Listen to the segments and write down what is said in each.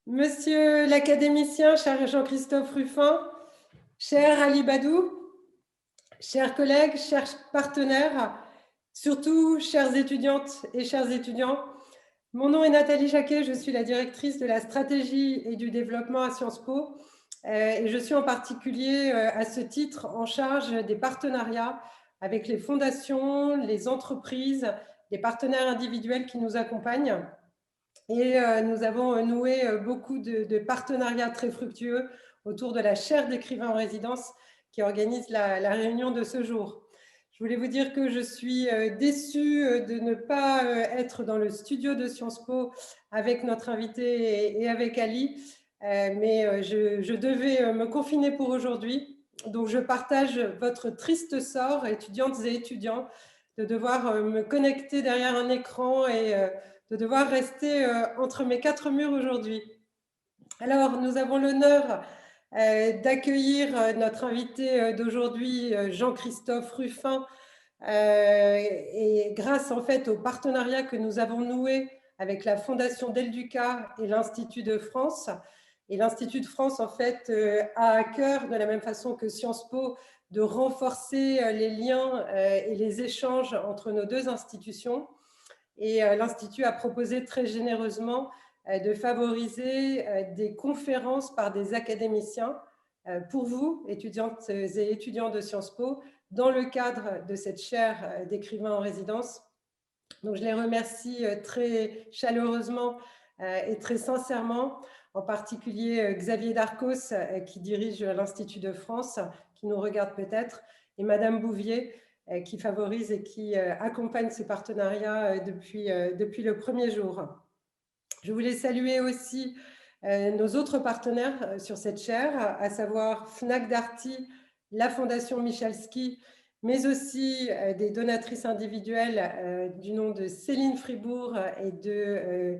Monsieur l'académicien, cher Jean-Christophe Ruffin, cher Ali Badou, chers collègues, chers partenaires, surtout chères étudiantes et chers étudiants, mon nom est Nathalie Jacquet, je suis la directrice de la stratégie et du développement à Sciences Po et je suis en particulier à ce titre en charge des partenariats avec les fondations, les entreprises, les partenaires individuels qui nous accompagnent. Et nous avons noué beaucoup de partenariats très fructueux autour de la chaire d'écrivains en résidence qui organise la réunion de ce jour. Je voulais vous dire que je suis déçue de ne pas être dans le studio de Sciences Po avec notre invité et avec Ali, mais je devais me confiner pour aujourd'hui. Donc je partage votre triste sort, étudiantes et étudiants, de devoir me connecter derrière un écran et de devoir rester entre mes quatre murs aujourd'hui. Alors, nous avons l'honneur d'accueillir notre invité d'aujourd'hui, Jean-Christophe Ruffin, et grâce en fait au partenariat que nous avons noué avec la Fondation Del Duca et l'Institut de France. Et l'Institut de France, en fait, a à cœur, de la même façon que Sciences Po, de renforcer les liens et les échanges entre nos deux institutions. Et l'Institut a proposé très généreusement de favoriser des conférences par des académiciens pour vous, étudiantes et étudiants de Sciences Po, dans le cadre de cette chaire d'écrivains en résidence. Donc, je les remercie très chaleureusement et très sincèrement, en particulier Xavier Darcos, qui dirige l'Institut de France, qui nous regarde peut-être, et Madame Bouvier, qui favorise et qui accompagne ce partenariat depuis le premier jour. Je voulais saluer aussi nos autres partenaires sur cette chaire, à savoir Fnac Darty, la Fondation Michalski, mais aussi des donatrices individuelles du nom de Céline Fribourg et de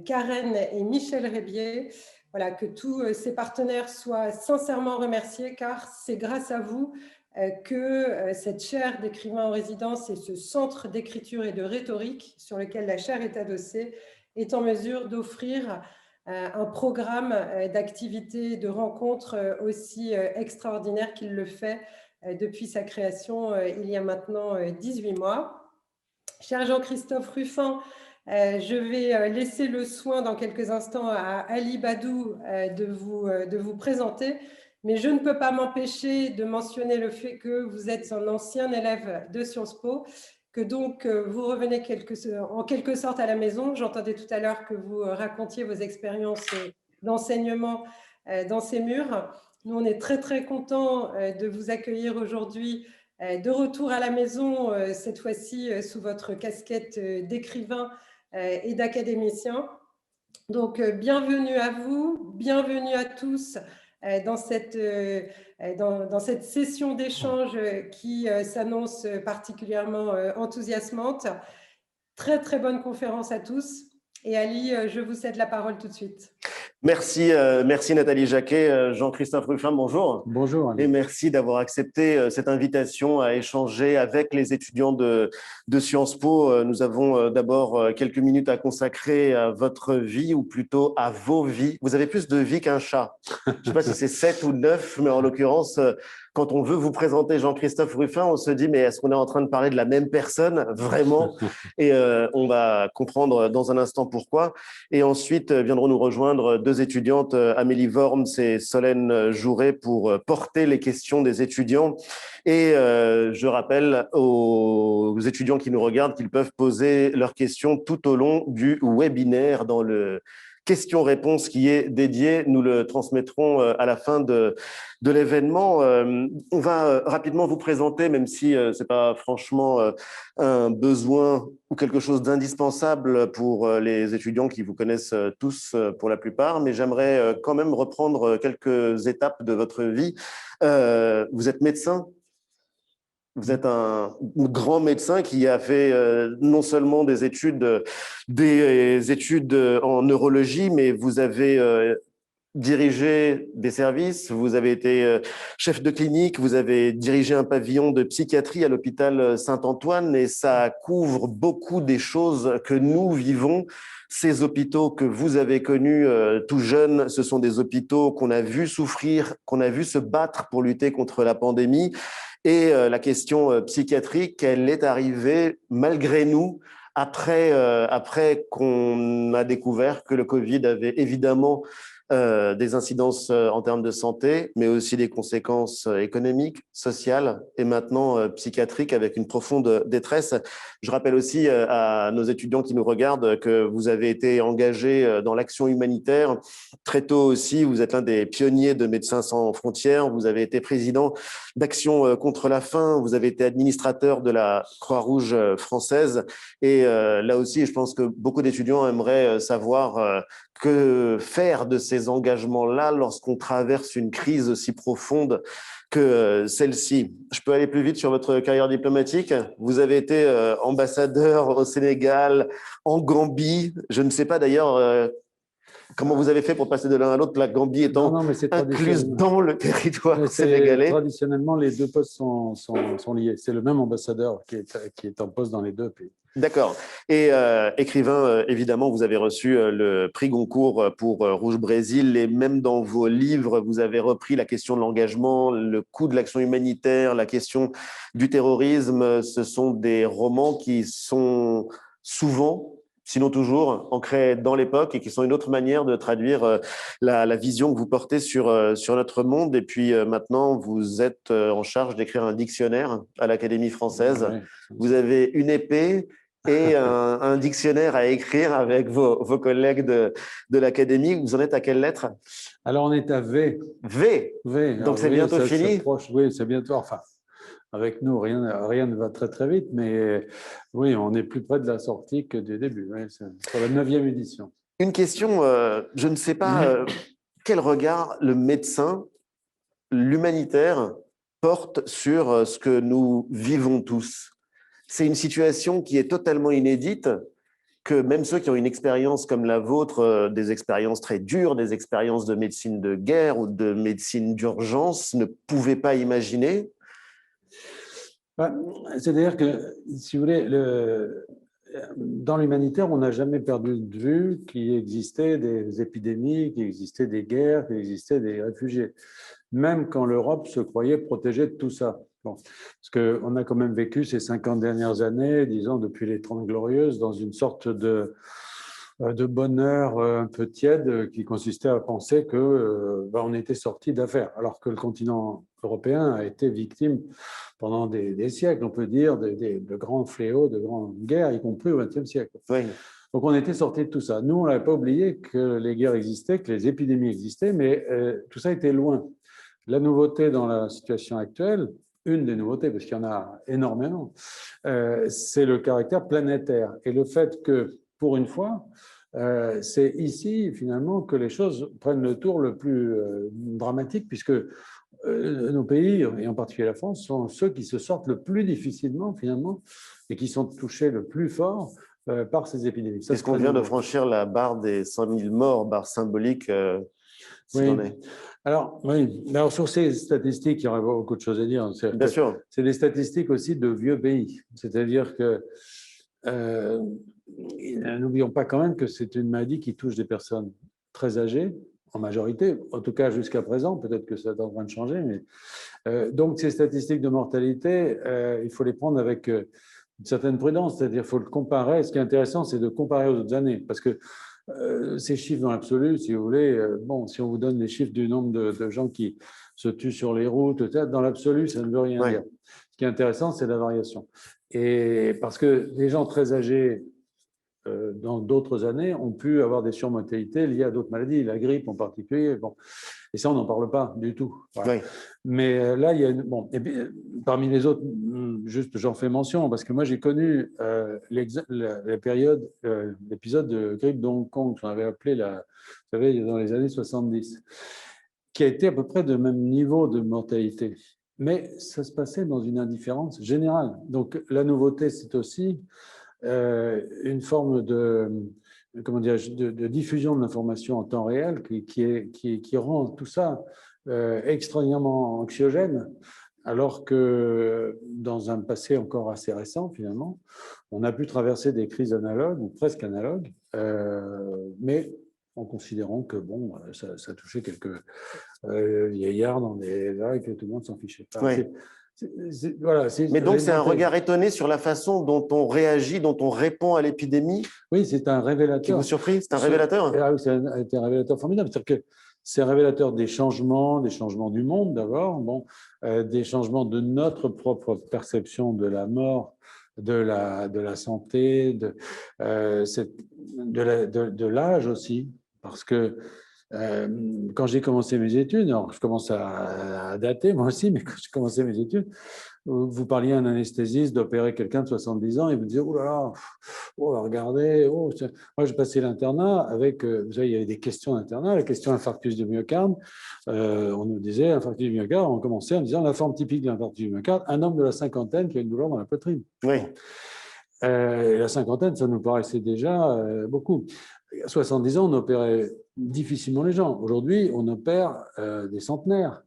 Karen et Michel Rébier. Voilà, que tous ces partenaires soient sincèrement remerciés, car c'est grâce à vous que cette chaire d'écrivains en résidence et ce centre d'écriture et de rhétorique sur lequel la chaire est adossée est en mesure d'offrir un programme d'activités, de rencontres aussi extraordinaire qu'il le fait depuis sa création il y a maintenant 18 mois. Cher Jean-Christophe Ruffin, je vais laisser le soin dans quelques instants à Ali Badou de vous présenter, mais je ne peux pas m'empêcher de mentionner le fait que vous êtes un ancien élève de Sciences Po, que donc vous revenez en quelque sorte à la maison. J'entendais tout à l'heure que vous racontiez vos expériences d'enseignement dans ces murs. Nous, on est très, très contents de vous accueillir aujourd'hui de retour à la maison, cette fois-ci sous votre casquette d'écrivain et d'académicien. Donc, bienvenue à vous, bienvenue à tous dans cette session d'échange qui s'annonce particulièrement enthousiasmante. Très, très bonne conférence à tous. Et Ali, je vous cède la parole tout de suite. Merci, merci Nathalie Jacquet. Jean-Christophe Ruffin, bonjour. Bonjour. Et merci d'avoir accepté cette invitation à échanger avec les étudiants de Sciences Po. Nous avons d'abord quelques minutes à consacrer à votre vie, ou plutôt à vos vies. Vous avez plus de vie qu'un chat. Je ne sais pas si c'est 7 ou 9, mais en l'occurrence, quand on veut vous présenter Jean-Christophe Ruffin, on se dit, mais est-ce qu'on est en train de parler de la même personne, vraiment? Et on va comprendre dans un instant pourquoi. Et ensuite, viendront nous rejoindre deux étudiantes, Amélie Worms et Solène Jouret, pour porter les questions des étudiants. Et je rappelle aux étudiants qui nous regardent qu'ils peuvent poser leurs questions tout au long du webinaire dans le questions-réponses qui est dédié. Nous le transmettrons à la fin de l'événement. On va rapidement vous présenter, même si ce n'est pas franchement un besoin ou quelque chose d'indispensable pour les étudiants qui vous connaissent tous pour la plupart, mais j'aimerais quand même reprendre quelques étapes de votre vie. Vous êtes médecin? Vous êtes un grand médecin qui a fait non seulement des études en neurologie, mais vous avez dirigé des services, vous avez été chef de clinique, vous avez dirigé un pavillon de psychiatrie à l'hôpital Saint-Antoine, et ça couvre beaucoup des choses que nous vivons. Ces hôpitaux que vous avez connus tout jeunes, ce sont des hôpitaux qu'on a vu souffrir, qu'on a vu se battre pour lutter contre la pandémie. Et la question psychiatrique, elle est arrivée malgré nous, après qu'on a découvert que le Covid avait évidemment des incidences en termes de santé, mais aussi des conséquences économiques, sociales et maintenant psychiatriques avec une profonde détresse. Je rappelle aussi à nos étudiants qui nous regardent que vous avez été engagés dans l'action humanitaire. Très tôt aussi, vous êtes l'un des pionniers de Médecins sans frontières. Vous avez été président d'Action contre la faim. Vous avez été administrateur de la Croix-Rouge française. Et là aussi, je pense que beaucoup d'étudiants aimeraient savoir que faire de ces engagements-là lorsqu'on traverse une crise aussi profonde que celle-ci. Je peux aller plus vite sur votre carrière diplomatique. Vous avez été ambassadeur au Sénégal, en Gambie. Je ne sais pas d'ailleurs comment vous avez fait pour passer de l'un à l'autre, la Gambie étant incluse dans le territoire sénégalais. Traditionnellement, les deux postes sont liés. C'est le même ambassadeur qui est en poste dans les deux pays. D'accord. Et écrivain, évidemment, vous avez reçu le prix Goncourt pour Rouge Brésil et même dans vos livres, vous avez repris la question de l'engagement, le coût de l'action humanitaire, la question du terrorisme. Ce sont des romans qui sont souvent, sinon toujours, ancrés dans l'époque et qui sont une autre manière de traduire la vision que vous portez sur notre monde. Et puis maintenant, vous êtes en charge d'écrire un dictionnaire à l'Académie française. Ouais. Vous avez une épée et un dictionnaire à écrire avec vos collègues de l'Académie. Vous en êtes à quelle lettre? Alors, on est à V. V. V. Donc, c'est bientôt fini? Oui, c'est bientôt. Enfin, avec nous, rien ne va très, très vite, mais oui, on est plus près de la sortie que du début. Oui, c'est sur la 9e édition. Une question, je ne sais pas quel regard le médecin, l'humanitaire, porte sur ce que nous vivons tous. C'est une situation qui est totalement inédite, que même ceux qui ont une expérience comme la vôtre, des expériences très dures, des expériences de médecine de guerre ou de médecine d'urgence, ne pouvaient pas imaginer. C'est-à-dire que, si vous voulez, dans l'humanitaire, on n'a jamais perdu de vue qu'il existait des épidémies, qu'il existait des guerres, qu'il existait des réfugiés, même quand l'Europe se croyait protégée de tout ça. Bon, parce qu'on a quand même vécu ces 50 dernières années, disons depuis les 30 Glorieuses, dans une sorte de bonheur un peu tiède qui consistait à penser qu'on était sorti d'affaires, alors que le continent européen a été victime pendant des siècles, on peut dire, de grands fléaux, de grandes guerres, y compris au XXe siècle. Oui. Donc on était sorti de tout ça. Nous, on n'avait pas oublié que les guerres existaient, que les épidémies existaient, mais tout ça était loin. La nouveauté dans la situation actuelle, une des nouveautés, parce qu'il y en a énormément, c'est le caractère planétaire et le fait que, pour une fois, c'est ici, finalement, que les choses prennent le tour le plus dramatique, puisque nos pays, et en particulier la France, sont ceux qui se sortent le plus difficilement, finalement, et qui sont touchés le plus fort par ces épidémies. Est-ce qu'on vient de franchir la barre des 100 000 morts, barre symbolique oui. Alors, oui. Alors, sur ces statistiques, il y aurait beaucoup de choses à dire. Bien sûr. C'est des statistiques aussi de vieux pays. C'est-à-dire que n'oublions pas quand même que c'est une maladie qui touche des personnes très âgées, en majorité, en tout cas jusqu'à présent, peut-être que ça est en train de changer. Mais, donc, ces statistiques de mortalité, il faut les prendre avec une certaine prudence, c'est-à-dire qu'il faut le comparer. Ce qui est intéressant, c'est de comparer aux autres années, parce que ces chiffres dans l'absolu, si vous voulez, bon, si on vous donne les chiffres du nombre de gens qui se tuent sur les routes, dans l'absolu, ça ne veut rien dire. Ce qui est intéressant, c'est la variation. Et parce que les gens très âgés, dans d'autres années, ont pu avoir des surmortalités liées à d'autres maladies, la grippe en particulier. Bon. Et ça, on n'en parle pas du tout. Voilà. Oui. Mais là, il y a bon, et puis, parmi les autres, juste j'en fais mention, parce que moi, j'ai connu l'épisode de grippe de Hong Kong, qu'on avait appelé, vous savez, dans les années 70, qui a été à peu près de même niveau de mortalité. Mais ça se passait dans une indifférence générale. Donc, la nouveauté, c'est aussi une forme de diffusion de l'information en temps réel qui rend tout ça extraordinairement anxiogène alors que dans un passé encore assez récent, finalement, on a pu traverser des crises analogues, ou presque analogues, mais en considérant que bon, ça touchait quelques vieillards dans des vagues et que tout le monde s'en fichait pas. Ouais. Voilà, Mais donc, c'est un regard étonné sur la façon dont on réagit, dont on répond à l'épidémie. Oui, c'est un révélateur. Qui vous surprit? C'est un révélateur? Ah oui, c'est un révélateur formidable. C'est-à-dire que c'est un révélateur des changements du monde d'abord, bon, des changements de notre propre perception de la mort, de la santé, de l'âge aussi. Parce que quand j'ai commencé mes études, alors je commence à dater moi aussi, mais quand j'ai commencé mes études, vous parliez à un anesthésiste d'opérer quelqu'un de 70 ans et vous disiez, oh là là, oh, regardez, oh. Moi j'ai passé l'internat avec, vous savez, il y avait des questions d'internat, la question infarctus du myocarde, on nous disait infarctus du myocarde, on commençait en disant la forme typique de l'infarctus du myocarde, un homme de la cinquantaine qui a une douleur dans la poitrine. Oui. Et la cinquantaine, ça nous paraissait déjà beaucoup. À 70 ans, on opérait difficilement les gens. Aujourd'hui, on opère des centenaires.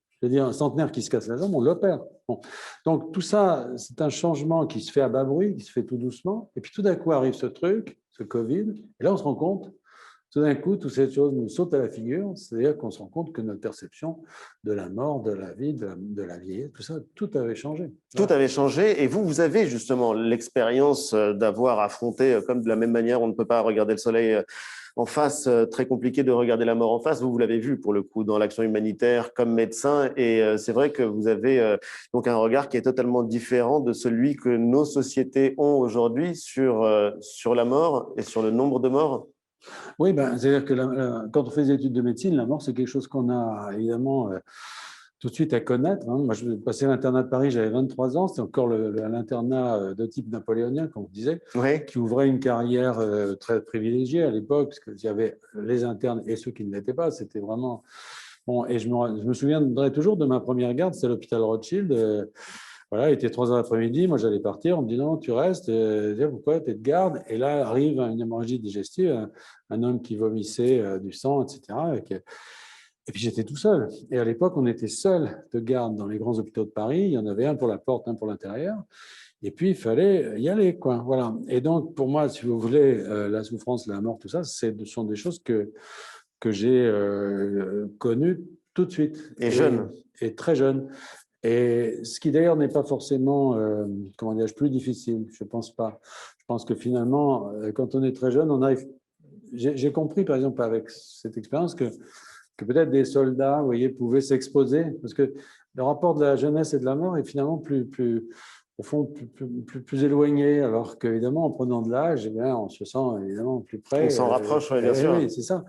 Je veux dire, un centenaire qui se casse la jambe, on l'opère. Bon. Donc, tout ça, c'est un changement qui se fait à bas bruit, qui se fait tout doucement. Et puis, tout d'un coup, arrive ce truc, ce Covid. Et là, on se rend compte, tout d'un coup, toutes ces choses nous sautent à la figure. C'est-à-dire qu'on se rend compte que notre perception de la mort, de la vie, de la vieillesse, tout ça, tout avait changé. Tout avait changé. Et vous avez justement l'expérience d'avoir affronté, comme de la même manière, on ne peut pas regarder le soleil en face, très compliqué de regarder la mort en face. Vous l'avez vu pour le coup dans l'action humanitaire comme médecin, et c'est vrai que vous avez donc un regard qui est totalement différent de celui que nos sociétés ont aujourd'hui sur la mort et sur le nombre de morts. Oui, ben, c'est-à-dire que quand on fait des études de médecine, la mort, c'est quelque chose qu'on a évidemment tout de suite à connaître. Hein. Moi, je passais l'internat de Paris, j'avais 23 ans, c'était encore l'internat de type napoléonien, comme on disait, Oui. qui ouvrait une carrière très privilégiée à l'époque, parce qu'il y avait les internes et ceux qui ne l'étaient pas. C'était vraiment... Bon, et je me souviendrai toujours de ma première garde, c'était à l'hôpital Rothschild. Voilà, il était 3 heures l'après-midi, moi j'allais partir, on me dit non, tu restes, pourquoi, tu es de garde? Et là arrive une hémorragie digestive, un homme qui vomissait du sang, etc. Et puis j'étais tout seul. Et à l'époque, on était seul de garde dans les grands hôpitaux de Paris. Il y en avait un pour la porte, un pour l'intérieur. Et puis il fallait y aller, quoi. Voilà. Et donc pour moi, si vous voulez, la souffrance, la mort, tout ça, ce sont des choses que j'ai connues tout de suite. Et jeune. Et très jeune. Et ce qui d'ailleurs n'est pas forcément, comment dirais-je, plus difficile, je ne pense pas. Je pense que finalement, quand on est très jeune, on arrive. J'ai compris, par exemple, avec cette expérience, que peut-être des soldats, vous voyez, pouvaient s'exposer, parce que le rapport de la jeunesse et de la mort est finalement au fond, plus éloigné, alors qu'évidemment, en prenant de l'âge, eh bien, on se sent évidemment plus près. On s'en rapproche, oui, bien sûr. Oui, c'est ça.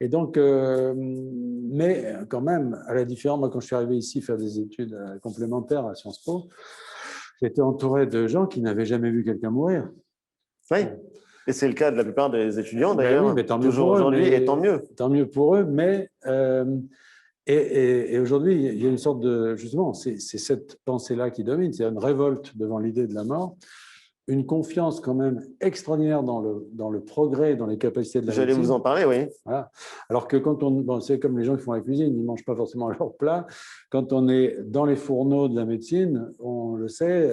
Et donc, mais quand même, à la différence, moi, quand je suis arrivé ici faire des études complémentaires à Sciences Po, j'étais entouré de gens qui n'avaient jamais vu quelqu'un mourir. Oui. Et c'est le cas de la plupart des étudiants, d'ailleurs, oui, mais tant mieux toujours pour eux, aujourd'hui, et tant mieux. Tant mieux pour eux, mais... Et aujourd'hui, il y a une sorte de... Justement, c'est cette pensée-là qui domine, c'est une révolte devant l'idée de la mort, une confiance quand même extraordinaire dans le progrès, dans les capacités de la médecine. J'allais vous en parler, oui. Voilà. Alors que quand c'est comme les gens qui font la cuisine, ils ne mangent pas forcément leur plat. Quand on est dans les fourneaux de la médecine, on le sait,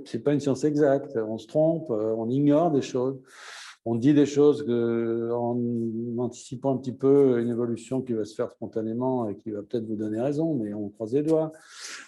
ce n'est pas une science exacte. On se trompe, on ignore des choses. On dit des choses en anticipant un petit peu une évolution qui va se faire spontanément et qui va peut-être vous donner raison, mais on croise les doigts.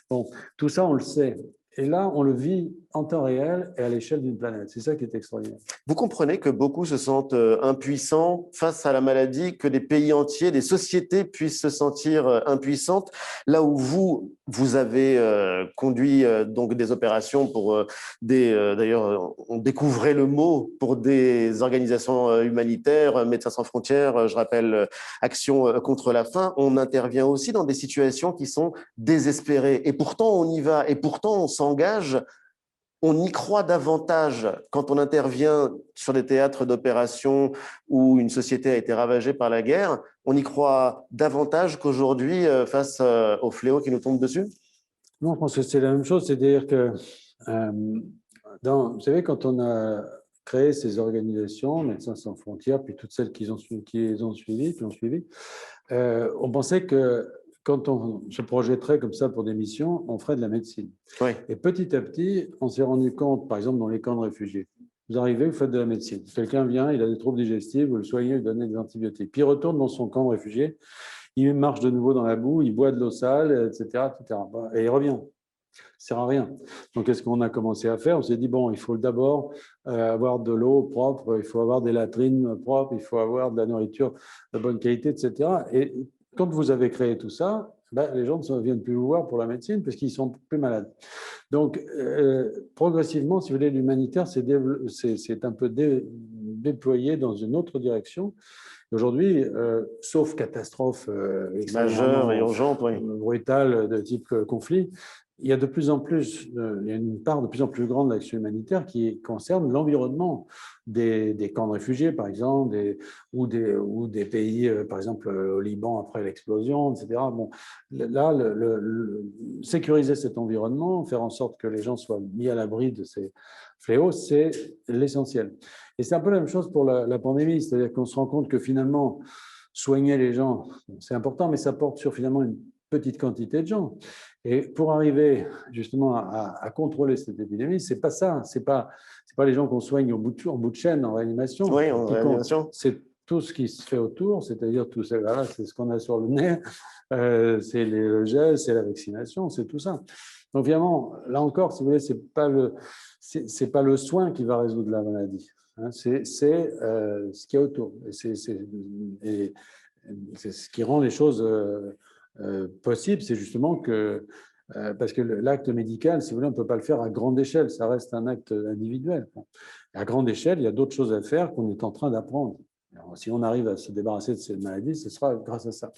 Bon, tout ça, on le sait. Et là, on le vit en temps réel et à l'échelle d'une planète. C'est ça qui est extraordinaire. Vous comprenez que beaucoup se sentent impuissants face à la maladie, que des pays entiers, des sociétés puissent se sentir impuissantes, là où vous avez conduit donc des opérations pour d'ailleurs, on découvrait le mot pour des organisations humanitaires, Médecins sans frontières, je rappelle Action contre la faim. On intervient aussi dans des situations qui sont désespérées. Et pourtant, on y va. Et pourtant, on s'engage. On y croit davantage quand on intervient sur des théâtres d'opération où une société a été ravagée par la guerre. On y croit davantage qu'aujourd'hui face au fléau qui nous tombe dessus? Non, je pense que c'est la même chose. C'est-à-dire que, vous savez, quand on a créé ces organisations, Médecins sans frontières, puis toutes celles qui les ont suivies, on pensait que quand on se projetterait comme ça pour des missions, on ferait de la médecine. Oui. Et petit à petit, on s'est rendu compte, par exemple, dans les camps de réfugiés, vous arrivez, vous faites de la médecine. Quelqu'un vient, il a des troubles digestifs, vous le soignez, vous lui donnez des antibiotiques. Puis il retourne dans son camp de réfugiés, il marche de nouveau dans la boue, il boit de l'eau sale, etc., etc. Et il revient. Ça ne sert à rien. Donc, qu'est-ce qu'on a commencé à faire? On s'est dit, bon, il faut d'abord avoir de l'eau propre, il faut avoir des latrines propres, il faut avoir de la nourriture de bonne qualité, etc. Et quand vous avez créé tout ça, les gens ne viennent plus vous voir pour la médecine parce qu'ils sont plus malades. Donc, progressivement, si vous voulez, l'humanitaire c'est un peu déployé dans une autre direction. Aujourd'hui, sauf catastrophe Majeure et urgente, oui. brutale de type conflit, il y a de plus en plus, il y a une part de plus en plus grande de l'action humanitaire qui concerne l'environnement des camps de réfugiés, par exemple, ou des pays, par exemple au Liban après l'explosion, etc. Bon, là, sécuriser cet environnement, faire en sorte que les gens soient mis à l'abri de ces fléaux, c'est l'essentiel. Et c'est un peu la même chose pour la pandémie, c'est-à-dire qu'on se rend compte que finalement, soigner les gens, c'est important, mais ça porte sur finalement une petite quantité de gens. Et pour arriver justement à contrôler cette épidémie, c'est pas ça, c'est pas les gens qu'on soigne en bout de chaîne, en réanimation. Oui, en réanimation. C'est tout ce qui se fait autour, c'est-à-dire tout ça, voilà, c'est ce qu'on a sur le nez, c'est le gel, c'est la vaccination, c'est tout ça. Donc évidemment, là encore, si vous voulez, c'est pas le soin qui va résoudre la maladie. Hein, c'est ce qu'il y a autour. Et c'est ce qui rend les choses possibles, c'est justement que, parce que l'acte médical, si vous voulez, on ne peut pas le faire à grande échelle, ça reste un acte individuel. À grande échelle, il y a d'autres choses à faire qu'on est en train d'apprendre. Si on arrive à se débarrasser de cette maladie, ce sera grâce à ça.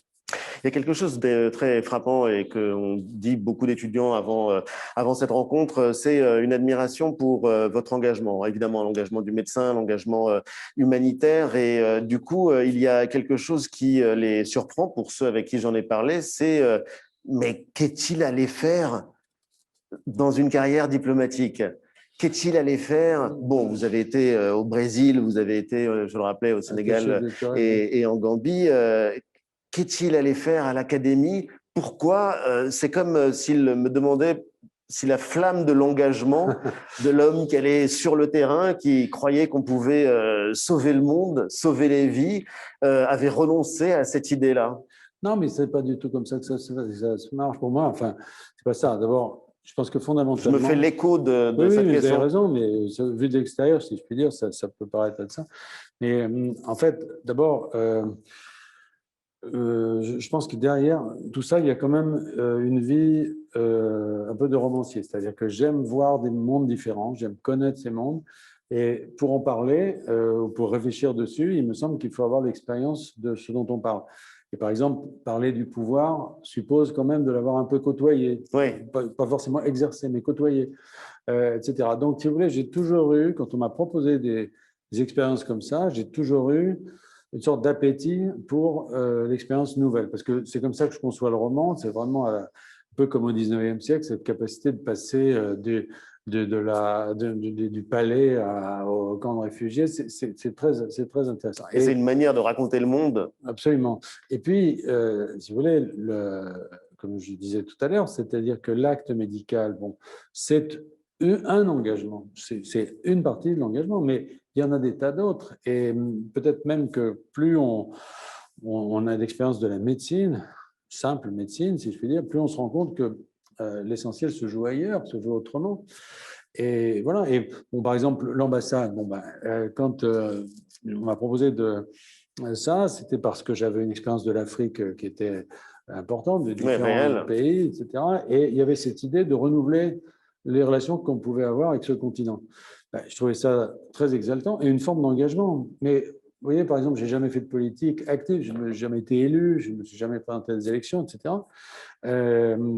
Il y a quelque chose de très frappant et qu'on dit beaucoup d'étudiants avant cette rencontre, c'est une admiration pour votre engagement. Évidemment, l'engagement du médecin, l'engagement humanitaire. Et du coup, il y a quelque chose qui les surprend pour ceux avec qui j'en ai parlé, c'est mais qu'est-il allé faire dans une carrière diplomatique? Qu'est-il allé faire? Bon, vous avez été au Brésil, vous avez été, je le rappelais, au Sénégal et en Gambie. Qu'est-il allé faire à l'académie? Pourquoi? C'est comme s'il me demandait si la flamme de l'engagement de l'homme qui allait sur le terrain, qui croyait qu'on pouvait sauver le monde, sauver les vies, avait renoncé à cette idée-là. Non, mais c'est pas du tout comme ça que ça se marche pour moi. Enfin, c'est pas ça. D'abord, je pense que fondamentalement… Je me fais l'écho de oui, cette mais question. Vous avez raison, mais vu de l'extérieur, si je puis dire, ça peut paraître être ça. Mais en fait, d'abord… je pense que derrière tout ça, il y a quand même une vie un peu de romancier. C'est-à-dire que j'aime voir des mondes différents, j'aime connaître ces mondes. Et pour en parler, ou pour réfléchir dessus, il me semble qu'il faut avoir l'expérience de ce dont on parle. Et par exemple, parler du pouvoir suppose quand même de l'avoir un peu côtoyé. Oui. Pas forcément exercé, mais côtoyé, etc. Donc, si vous voulez, j'ai toujours eu, quand on m'a proposé des expériences comme ça, j'ai toujours eu une sorte d'appétit pour l'expérience nouvelle. Parce que c'est comme ça que je conçois le roman. C'est vraiment un peu comme au 19e siècle, cette capacité de passer du palais au camp de réfugiés. C'est très intéressant. Et c'est une manière de raconter le monde. Absolument. Et puis, si vous voulez, comme je disais tout à l'heure, c'est-à-dire que l'acte médical, bon, c'est un engagement, c'est une partie de l'engagement, mais il y en a des tas d'autres. Et peut-être même que plus on a d'expérience de la médecine, simple médecine, si je puis dire, plus on se rend compte que l'essentiel se joue ailleurs, se joue autrement. Et voilà. Et bon, par exemple, l'ambassade, bon, quand on m'a proposé de ça, c'était parce que j'avais une expérience de l'Afrique qui était importante, de différents pays, etc. Et il y avait cette idée de renouveler les relations qu'on pouvait avoir avec ce continent. Je trouvais ça très exaltant et une forme d'engagement. Mais vous voyez, par exemple, je n'ai jamais fait de politique active, je n'ai jamais été élu, je ne me suis jamais présenté à des élections, etc.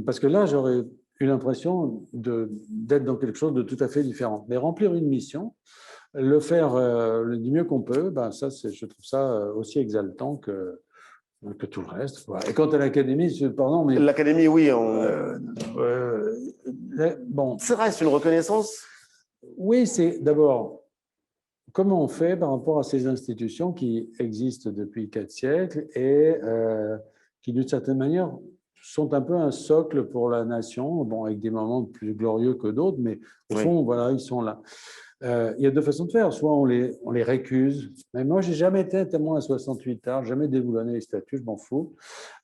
Parce que là, j'aurais eu l'impression d'être dans quelque chose de tout à fait différent. Mais remplir une mission, le faire du mieux qu'on peut, ça, je trouve ça aussi exaltant que tout le reste. Voilà. Et quant à l'académie, pardon, mais… L'académie, oui. Bon. Ça reste une reconnaissance? Oui, c'est d'abord, comment on fait par rapport à ces institutions qui existent depuis 4 siècles et qui, d'une certaine manière, sont un peu un socle pour la nation, bon, avec des moments plus glorieux que d'autres, mais au fond, voilà, ils sont là. Il y a deux façons de faire. Soit on les récuse. Mais moi, j'ai jamais été témoin à 68 ans, jamais déboulonné les statuts, je m'en fous.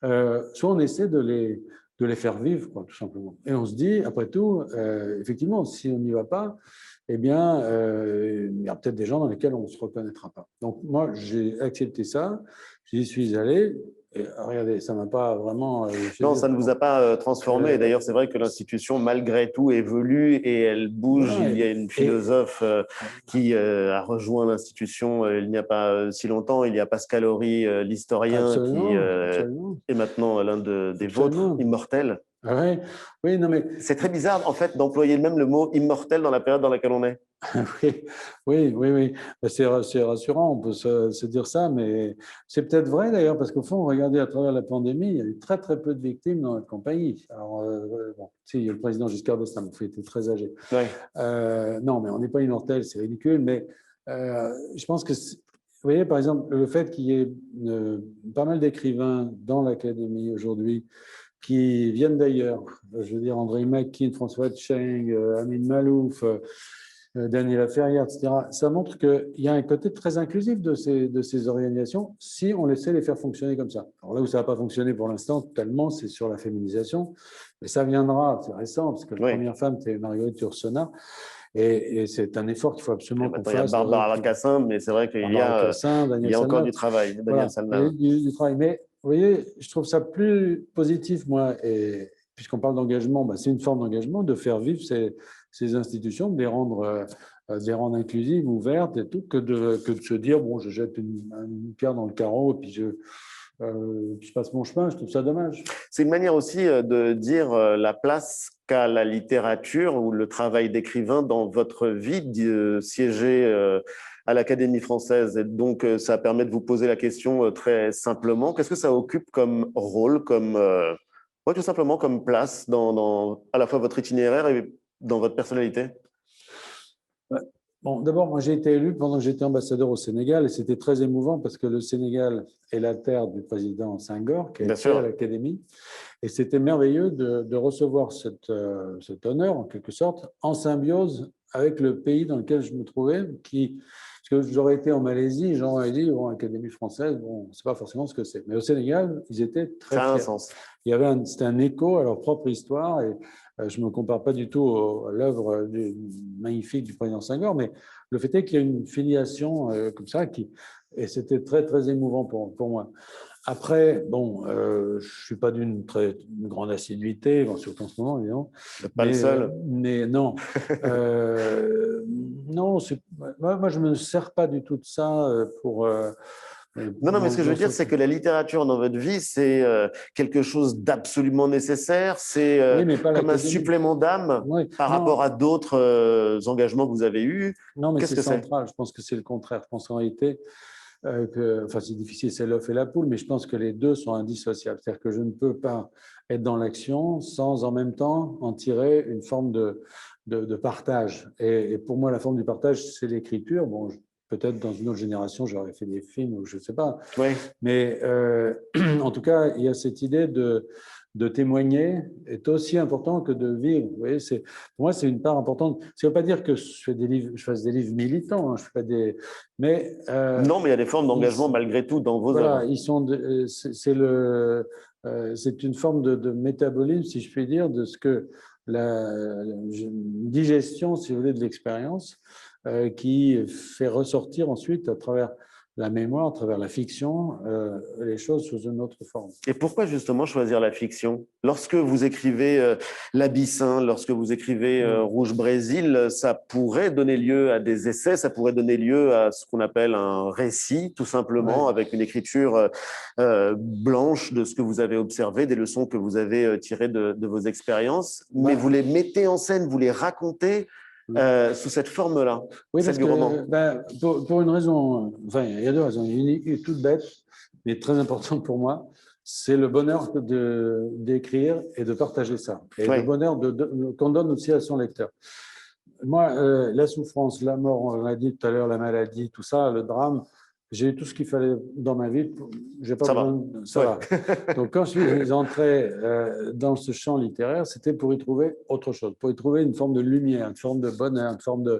Soit on essaie de les faire vivre, quoi, tout simplement. Et on se dit, après tout, effectivement, si on n'y va pas, eh bien, il y a peut-être des gens dans lesquels on ne se reconnaîtra pas. Donc, moi, j'ai accepté ça, j'y suis allé. Et, regardez, ça ne m'a pas vraiment… non, ça ne vous a pas transformé. D'ailleurs, c'est vrai que l'institution, malgré tout, évolue et elle bouge. Voilà, Il y a une philosophe qui a rejoint l'institution il n'y a pas si longtemps. Il y a Pascal Horry, l'historien, qui est maintenant l'un des vôtres, immortel. Ouais. Oui, non, mais… C'est très bizarre, en fait, d'employer même le mot immortel dans la période dans laquelle on est. Oui. C'est rassurant, on peut se dire ça, mais c'est peut-être vrai d'ailleurs, parce qu'au fond, regardez, à travers la pandémie, il y a eu très très peu de victimes dans notre compagnie. Alors, bon, si, il y a le président Giscard d'Estaing, il était très âgé. Ouais. Non, mais on n'est pas immortel, c'est ridicule, mais je pense que… Vous voyez, par exemple, le fait qu'il y ait pas mal d'écrivains dans l'Académie aujourd'hui qui viennent d'ailleurs, je veux dire André Makin, François Tcheng, Amin Malouf, Daniela Ferrière, etc. Ça montre qu'il y a un côté très inclusif de ces organisations si on laissait les faire fonctionner comme ça. Alors là où ça n'a pas fonctionné pour l'instant, tellement, c'est sur la féminisation, mais ça viendra, c'est récent, parce que la première femme, c'est Marguerite Yourcenar. Et c'est un effort qu'il faut absolument qu'on fasse. Il y a Barbara Cassin, mais c'est vrai qu'il y a encore du travail. Voilà, du travail. Mais vous voyez, je trouve ça plus positif, moi, et puisqu'on parle d'engagement, c'est une forme d'engagement, de faire vivre ces institutions, de les rendre inclusives, ouvertes et tout, que de se dire, bon, je jette une pierre dans le carreau et puis je passe mon chemin. Je trouve ça dommage. C'est une manière aussi de dire la place qu'a la littérature ou le travail d'écrivain dans votre vie, de siéger à l'Académie française. Et donc, ça permet de vous poser la question très simplement. Qu'est-ce que ça occupe comme rôle, tout simplement comme place dans à la fois votre itinéraire et dans votre personnalité? Bon, d'abord, moi, j'ai été élu pendant que j'étais ambassadeur au Sénégal et c'était très émouvant parce que le Sénégal est la terre du président Senghor qui a été à l'Académie. Et c'était merveilleux de recevoir cet honneur, en quelque sorte, en symbiose avec le pays dans lequel je me trouvais. Parce que j'aurais été en Malaisie, j'aurais dit, bon, Académie française, bon, on ne sait pas forcément ce que c'est. Mais au Sénégal, ils étaient très fiers. Ça a un sens. C'était un écho à leur propre histoire. Et je ne me compare pas du tout à l'œuvre magnifique du président Senghor, mais le fait est qu'il y a une filiation comme ça, et c'était très, très émouvant pour moi. Après, bon, je ne suis pas d'une grande assiduité, bon, surtout en ce moment, évidemment. Pas le seul. Mais non. Non, moi, je ne me sers pas du tout de ça pour… Non, mais ce que je veux dire, c'est que la littérature dans votre vie, c'est quelque chose d'absolument nécessaire. C'est comme un supplément d'âme par rapport à d'autres engagements que vous avez eus. Non, mais c'est central. Je pense que c'est le contraire. Je pense qu'en réalité… c'est difficile, c'est l'œuf et la poule, mais je pense que les deux sont indissociables. C'est-à-dire que je ne peux pas être dans l'action sans en même temps en tirer une forme de partage. Et pour moi, la forme du partage, c'est l'écriture. Bon, peut-être dans une autre génération, j'aurais fait des films ou je ne sais pas. Oui. Mais en tout cas, il y a cette idée de témoigner est aussi important que de vivre. Vous voyez, pour moi, c'est une part importante. Ça ne veut pas dire que je fasse des livres militants. Hein, je fais des, mais non, mais il y a des formes d'engagement malgré tout dans vos œuvres. C'est une forme de métabolisme, si je puis dire, de ce que la digestion, si vous voulez, de l'expérience, qui fait ressortir ensuite à travers la mémoire, à travers la fiction, les choses sous une autre forme. Et pourquoi justement choisir la fiction? Lorsque vous écrivez L'Abyssin, lorsque vous écrivez Rouge Brésil, ça pourrait donner lieu à des essais, ça pourrait donner lieu à ce qu'on appelle un récit, tout simplement, avec une écriture blanche de ce que vous avez observé, des leçons que vous avez tirées de vos expériences, mais vous les mettez en scène, vous les racontez sous cette forme-là. Oui, parce que pour une raison, enfin, il y a deux raisons. Une est toute bête, mais très importante pour moi, c'est le bonheur d'écrire et de partager ça. Et le bonheur qu'on donne aussi à son lecteur. Moi, la souffrance, la mort, on l'a dit tout à l'heure, la maladie, tout ça, le drame, J'ai eu tout ce qu'il fallait dans ma vie. J'ai pas Ça besoin va. de... Ça va. Donc, quand je suis entré dans ce champ littéraire, c'était pour y trouver autre chose, pour y trouver une forme de lumière, une forme de bonheur, une forme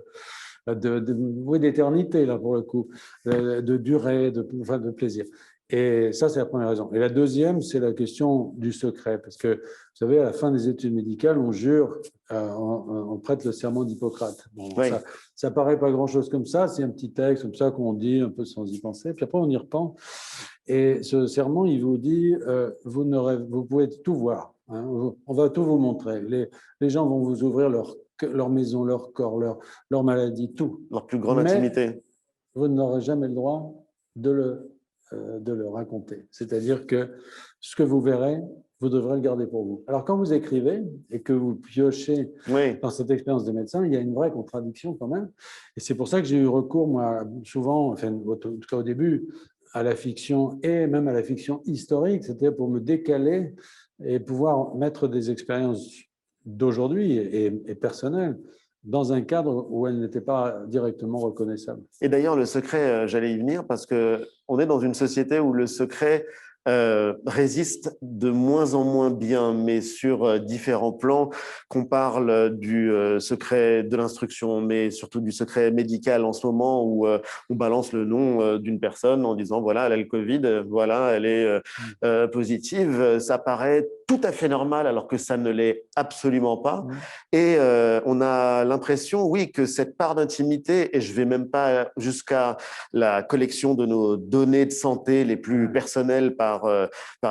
oui, d'éternité, là, pour le coup, de durée, enfin, de plaisir. Et ça, c'est la première raison. Et la deuxième, c'est la question du secret. Parce que, vous savez, à la fin des études médicales, on jure, on prête le serment d'Hippocrate. Bon, Oui. ça paraît pas grand-chose comme ça. C'est un petit texte comme ça qu'on dit un peu sans y penser. Puis après, on y repense. Et ce serment, il vous dit, vous pouvez tout voir. Hein, on va tout vous montrer. Les gens vont vous ouvrir leur maison, leur corps, leur maladie, tout. Leur plus grande Mais intimité. vous n'aurez jamais le droit de le raconter. C'est-à-dire que ce que vous verrez, vous devrez le garder pour vous. Alors, quand vous écrivez et que vous piochez Oui. dans cette expérience de médecin, il y a une vraie contradiction quand même. Et c'est pour ça que j'ai eu recours, moi, souvent, enfin, en tout cas au début, à la fiction et même à la fiction historique, c'était pour me décaler et pouvoir mettre des expériences d'aujourd'hui et personnelles dans un cadre où elles n'étaient pas directement reconnaissables. Et d'ailleurs, le secret, j'allais y venir parce qu'on est dans une société où le secret résiste de moins en moins bien, mais sur différents plans, qu'on parle du secret de l'instruction, mais surtout du secret médical en ce moment où on balance le nom d'une personne en disant voilà, elle a le Covid, voilà, elle est positive. Ça paraît tout à fait normal alors que ça ne l'est absolument pas. Et on a l'impression, oui, que cette part d'intimité, et je ne vais même pas jusqu'à la collection de nos données de santé les plus personnelles par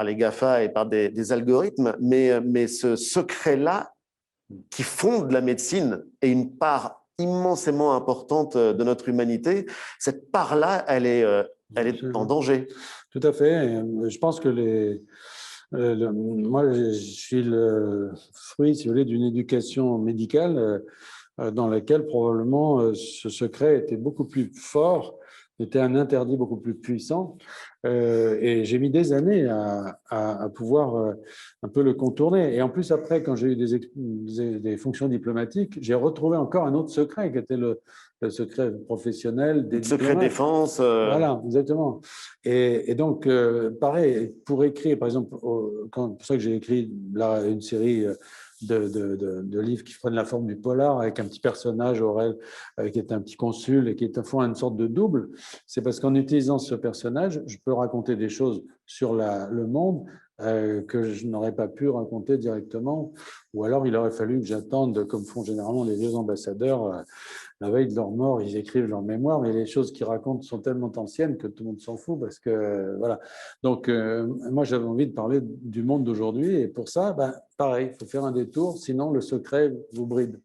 les GAFA et par des algorithmes, mais ce secret-là qui fonde la médecine est une part immensément importante de notre humanité. Cette part-là, elle est en danger. Tout à fait. Je pense que moi, je suis le fruit, si vous voulez, d'une éducation médicale dans laquelle probablement ce secret était beaucoup plus fort, était un interdit beaucoup plus puissant. Et j'ai mis des années à pouvoir un peu le contourner. Et en plus, après, quand j'ai eu des fonctions diplomatiques, j'ai retrouvé encore un autre secret qui était le secret professionnel des secret diplomates. défense. Voilà, exactement. Et donc, pareil, pour écrire, par exemple, c'est pour ça que j'ai écrit là, une série de livres qui prennent la forme du polar avec un petit personnage, Aurel, qui est un petit consul et qui est à fond une sorte de double. C'est parce qu'en utilisant ce personnage, je peux raconter des choses sur le monde que je n'aurais pas pu raconter directement, ou alors il aurait fallu que j'attende, comme font généralement les vieux ambassadeurs, la veille de leur mort, ils écrivent leur mémoire, mais les choses qu'ils racontent sont tellement anciennes que tout le monde s'en fout parce que voilà. Donc moi j'avais envie de parler du monde d'aujourd'hui et pour ça, pareil, il faut faire un détour, sinon le secret vous bride.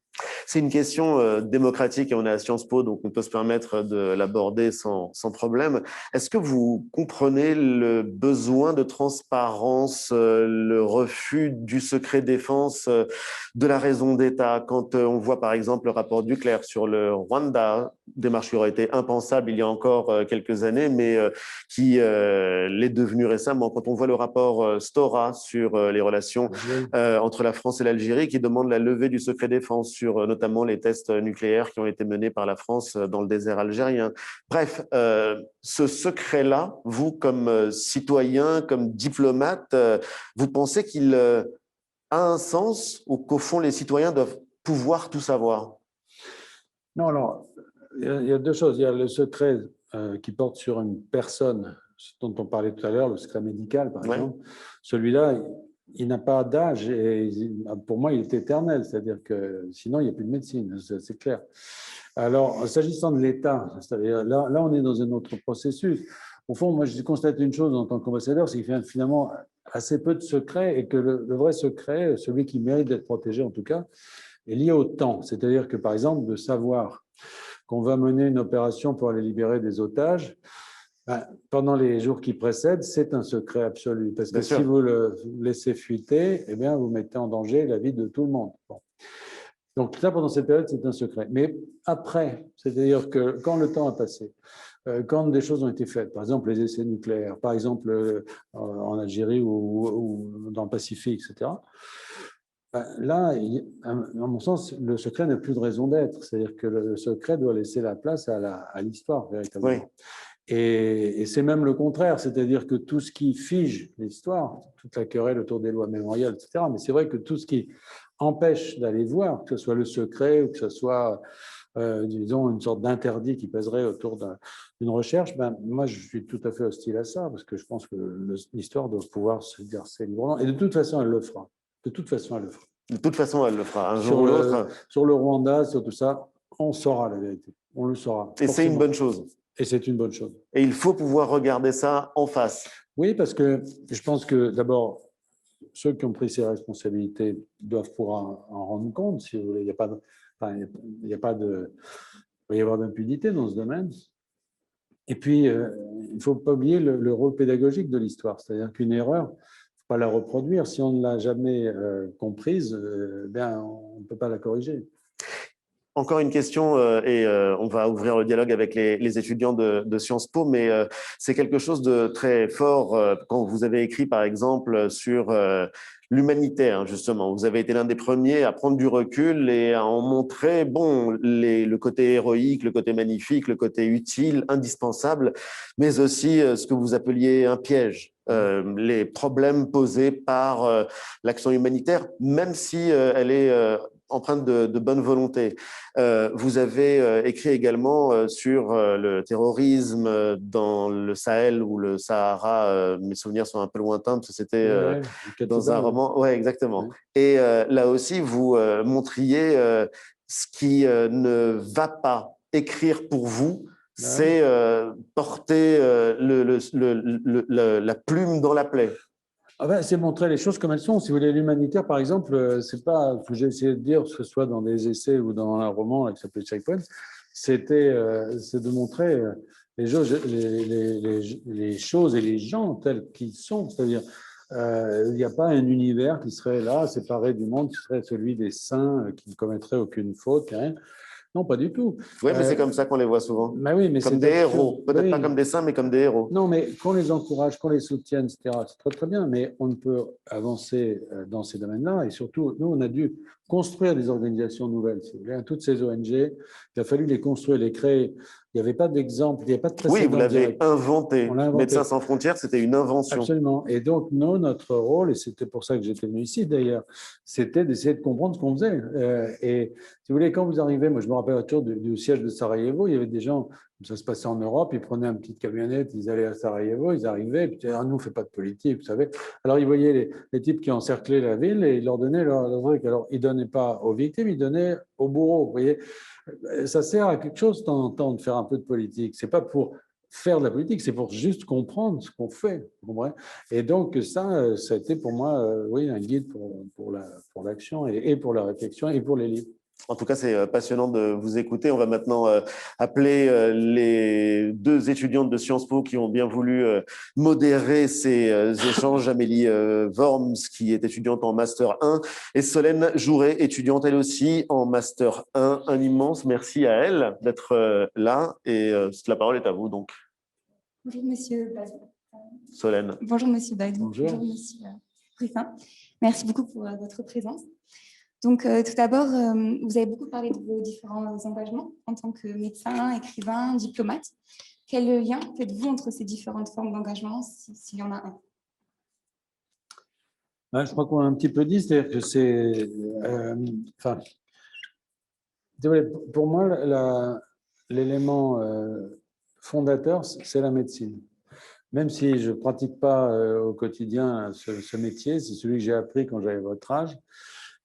C'est une question démocratique et on est à Sciences Po, donc on peut se permettre de l'aborder sans problème. Est-ce que vous comprenez le besoin de transparence, le refus du secret défense, de la raison d'État? Quand on voit par exemple le rapport Duclerc sur le Rwanda, démarche qui aurait été impensable il y a encore quelques années, mais qui l'est devenue récemment. Quand on voit le rapport Stora sur les relations entre la France et l'Algérie, qui demande la levée du secret défense sur notamment les tests nucléaires qui ont été menés par la France dans le désert algérien. Bref, ce secret-là, vous, comme citoyen, comme diplomate, vous pensez qu'il a un sens ou qu'au fond, les citoyens doivent pouvoir tout savoir? Non, alors, il y a deux choses. Il y a le secret qui porte sur une personne, dont on parlait tout à l'heure, le secret médical, par exemple. Celui-là, il n'a pas d'âge et pour moi, il est éternel. C'est-à-dire que sinon, il n'y a plus de médecine, c'est clair. Alors, s'agissant de l'État, là, on est dans un autre processus. Au fond, moi, je constate une chose en tant qu'ambassadeur, c'est qu'il y a finalement assez peu de secrets et que le vrai secret, celui qui mérite d'être protégé en tout cas, est lié au temps. C'est-à-dire que, par exemple, de savoir qu'on va mener une opération pour aller libérer des otages, pendant les jours qui précèdent, c'est un secret absolu. Parce que si vous le laissez fuiter, eh bien, vous mettez en danger la vie de tout le monde. Bon. Donc, là, pendant cette période, c'est un secret. Mais après, c'est-à-dire que quand le temps a passé, quand des choses ont été faites, par exemple les essais nucléaires, par exemple en Algérie ou dans le Pacifique, etc., là, à mon sens, le secret n'a plus de raison d'être. C'est-à-dire que le secret doit laisser la place à l'histoire, véritablement. Oui. Et c'est même le contraire, c'est-à-dire que tout ce qui fige l'histoire, toute la querelle autour des lois mémoriales, etc., mais c'est vrai que tout ce qui empêche d'aller voir, que ce soit le secret ou que ce soit, disons, une sorte d'interdit qui pèserait autour d'une recherche, ben, moi, je suis tout à fait hostile à ça, parce que je pense que l'histoire doit pouvoir se exercer librement. Et de toute façon, elle le fera. De toute façon, elle le fera. De toute façon, elle le fera un jour ou l'autre. Sur le Rwanda, sur tout ça, on saura la vérité. On le saura. Et c'est une bonne chose. Et c'est une bonne chose. Et il faut pouvoir regarder ça en face. Oui, parce que je pense que d'abord, ceux qui ont pris ces responsabilités doivent pouvoir en rendre compte, si vous voulez. Il n'y a pas de, enfin, il y a pas de, il va y avoir d'impunité dans ce domaine. Et puis, il ne faut pas oublier le rôle pédagogique de l'histoire. C'est-à-dire qu'une erreur, il ne faut pas la reproduire. Si on ne l'a jamais comprise, ben, on ne peut pas la corriger. Encore une question, et on va ouvrir le dialogue avec les étudiants de Sciences Po, mais c'est quelque chose de très fort quand vous avez écrit, par exemple, sur l'humanitaire, justement. Vous avez été l'un des premiers à prendre du recul et à en montrer, bon, le côté héroïque, le côté magnifique, le côté utile, indispensable, mais aussi ce que vous appeliez un piège. Les problèmes posés par l'action humanitaire, même si elle est empreinte de bonne volonté. Vous avez écrit également sur le terrorisme dans le Sahel ou le Sahara. Mes souvenirs sont un peu lointains parce que c'était dans un roman. Oui, exactement. Ouais. Et là aussi, vous montriez ce qui ne va pas écrire pour vous, c'est porter la plume dans la plaie. Ah ben, c'est montrer les choses comme elles sont. Si vous voulez, l'humanitaire, par exemple, c'est pas ce que j'ai essayé de dire, que ce soit dans des essais ou dans un roman qui s'appelait Checkpoint, c'est de montrer les choses et les gens tels qu'ils sont. C'est-à-dire, il n'y a pas un univers qui serait là, séparé du monde, qui serait celui des saints, qui ne commettraient aucune faute, rien. Non, pas du tout. Oui, mais c'est comme ça qu'on les voit souvent. Bah oui, mais comme des héros. Peut-être pas comme des saints, mais comme des héros. Non, mais qu'on les encourage, qu'on les soutienne, etc., c'est très, très bien. Mais on ne peut avancer dans ces domaines-là. Et surtout, nous, on a dû construire des organisations nouvelles. Si vous voulez. Toutes ces ONG, il a fallu les construire, les créer. Il n'y avait pas d'exemple, il n'y avait pas de précédent. Oui, vous l'avez inventé. Médecins sans frontières, c'était une invention. Absolument. Et donc, nous, notre rôle, et c'était pour ça que j'étais venu ici d'ailleurs, c'était d'essayer de comprendre ce qu'on faisait. Et si vous voulez, quand vous arrivez, moi je me rappelle autour du siège de Sarajevo, il y avait des gens, ça se passait en Europe, ils prenaient une petite camionnette, ils allaient à Sarajevo, ils arrivaient, et puis nous, on ne fait pas de politique, vous savez. Alors, ils voyaient les types qui encerclaient la ville et ils leur donnaient leur truc. Alors, ils ne donnaient pas aux victimes, ils donnaient aux bourreaux, vous voyez. Ça sert à quelque chose de temps en temps de faire un peu de politique. Ce n'est pas pour faire de la politique, c'est pour juste comprendre ce qu'on fait. Et donc, ça a été pour moi oui, un guide pour l'action et pour la réflexion et pour les livres. En tout cas, c'est passionnant de vous écouter. On va maintenant appeler les deux étudiantes de Sciences Po qui ont bien voulu modérer ces échanges. Amélie Worms, qui est étudiante en Master 1, et Solène Jouret, étudiante elle aussi en Master 1. Un immense merci à elle d'être là. Et la parole est à vous, donc. Bonjour, monsieur Badou. Solène. Bonjour, monsieur Badou. Bonjour. Bonjour, monsieur Ruffin. Merci beaucoup pour votre présence. Donc, tout d'abord, vous avez beaucoup parlé de vos différents engagements en tant que médecin, écrivain, diplomate. Quel lien faites-vous entre ces différentes formes d'engagement, s'il y en a un? Je crois qu'on a un petit peu dit, c'est-à-dire que c'est... pour moi, l'élément fondateur, c'est la médecine. Même si je ne pratique pas au quotidien ce métier, c'est celui que j'ai appris quand j'avais votre âge.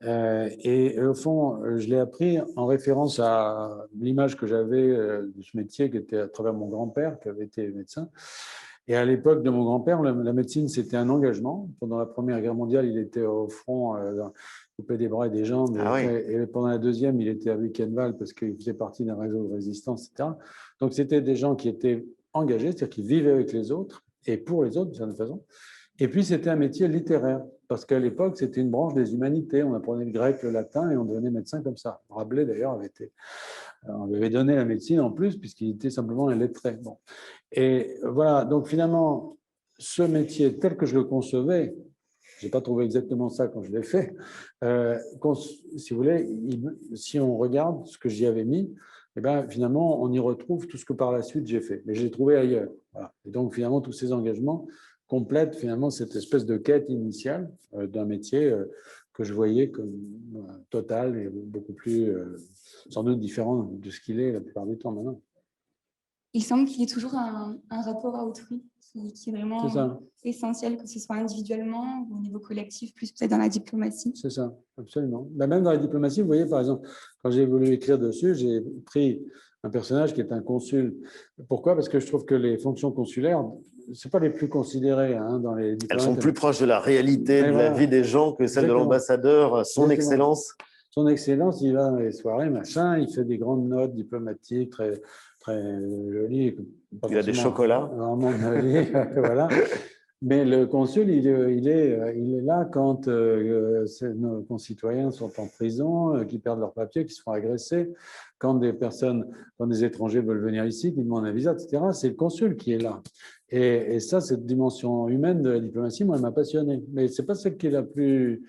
Et au fond, je l'ai appris en référence à l'image que j'avais de ce métier qui était à travers mon grand-père, qui avait été médecin. Et à l'époque de mon grand-père, la médecine, c'était un engagement. Pendant la Première Guerre mondiale, il était au front, coupé des bras et des jambes. Et pendant la Deuxième, il était à Buchenwald parce qu'il faisait partie d'un réseau de résistance, etc. Donc, c'était des gens qui étaient engagés, c'est-à-dire qui vivaient avec les autres et pour les autres, d'une certaine façon. Et puis, c'était un métier littéraire, parce qu'à l'époque, c'était une branche des humanités. On apprenait le grec, le latin, et on devenait médecin comme ça. Rabelais, d'ailleurs, on lui avait donné la médecine en plus, puisqu'il était simplement un lettré. Bon. Et voilà, donc finalement, ce métier, tel que je le concevais, je n'ai pas trouvé exactement ça quand je l'ai fait, si vous voulez, si on regarde ce que j'y avais mis, et ben, finalement, on y retrouve tout ce que par la suite j'ai fait. Mais je l'ai trouvé ailleurs. Voilà. Et donc, finalement, tous ces engagements complètent finalement cette espèce de quête initiale d'un métier que je voyais comme total et beaucoup plus, sans doute différent de ce qu'il est la plupart du temps maintenant. Il semble qu'il y ait toujours un rapport à autrui qui est vraiment C'est ça. essentiel, que ce soit individuellement ou au niveau collectif, plus peut-être dans la diplomatie. C'est ça, absolument. Ben, même dans la diplomatie, vous voyez, par exemple, quand j'ai voulu écrire dessus, j'ai pris un personnage qui est un consul. Pourquoi? Parce que je trouve que les fonctions consulaires, ce pas les plus considérées hein, dans les diplomaties. Elles sont plus proches de la réalité, de la vie des gens que celle de l'ambassadeur, son excellence. Son excellence, il va dans les soirées, machin, il fait des grandes notes diplomatiques très, très jolies. Il a des chocolats. Vraiment jolies, voilà. Mais le consul, il est là quand nos concitoyens sont en prison, qui perdent leurs papiers, qui se font agresser, quand des étrangers veulent venir ici, qui demandent un visa, etc. C'est le consul qui est là. Et ça, cette dimension humaine de la diplomatie, moi, elle m'a passionné. Mais c'est pas celle qui est la plus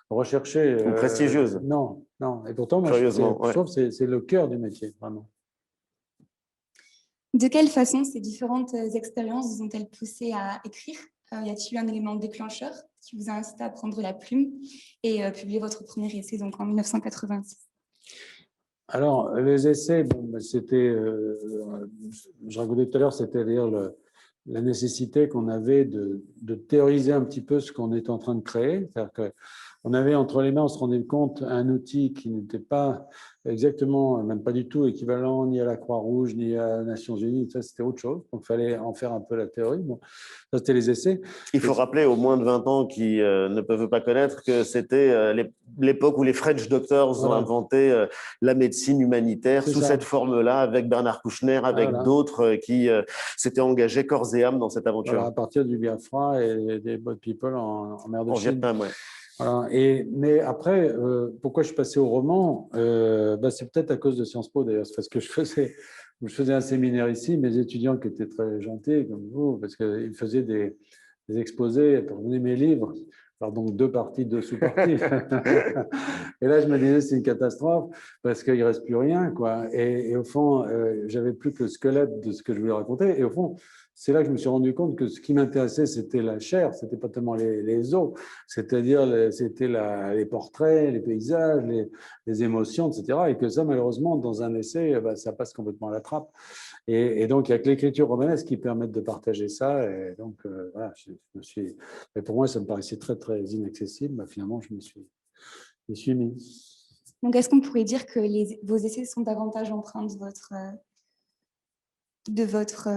recherchée. Ou prestigieuse. Non, non. Et pourtant, moi, je trouve que c'est le cœur du métier, vraiment. De quelle façon ces différentes expériences vous ont-elles poussé à écrire? Y a-t-il eu un élément déclencheur qui vous a incité à prendre la plume et publier votre premier essai donc en 1986? Alors, les essais, bon, c'était, je racontais tout à l'heure, c'était d'ailleurs la nécessité qu'on avait de théoriser un petit peu ce qu'on est en train de créer. C'est-à-dire qu'on avait entre les mains, on se rendait compte, un outil qui n'était pas exactement, même pas du tout équivalent ni à la Croix-Rouge, ni à les Nations Unies. Ça, c'était autre chose. Donc, il fallait en faire un peu la théorie. Bon, ça, c'était les essais. Il faut rappeler aux moins de 20 ans qui ne peuvent pas connaître que c'était l'époque où les French Doctors ont inventé la médecine humanitaire sous cette forme-là, avec Bernard Kouchner, avec d'autres qui s'étaient engagés corps et âme dans cette aventure. Voilà, à partir du Biafra et des Boat People en mer de Chine. En Vietnam, oui. Voilà. Mais après, pourquoi je suis passé au roman c'est peut-être à cause de Sciences Po, d'ailleurs. C'est parce que je faisais un séminaire ici, mes étudiants qui étaient très gentils, comme vous, parce qu'ils faisaient des exposés pour donner mes livres. Alors donc 2 parties, 2 sous-parties. Et là, je me disais, c'est une catastrophe parce qu'il ne reste plus rien, quoi. Et au fond, j'avais plus que le squelette de ce que je voulais raconter. Et au fond, c'est là que je me suis rendu compte que ce qui m'intéressait, c'était la chair, c'était pas tellement les os, c'est-à-dire c'était les portraits, les paysages, les émotions, etc. Et que ça, malheureusement, dans un essai, ça passe complètement à la trappe. Et donc, il n'y a que l'écriture romanesque qui permet de partager ça. Et donc, voilà, mais pour moi, ça me paraissait très, très inaccessible. Finalement, je m'y suis mis. Donc, est-ce qu'on pourrait dire que vos essais sont davantage empreints de votre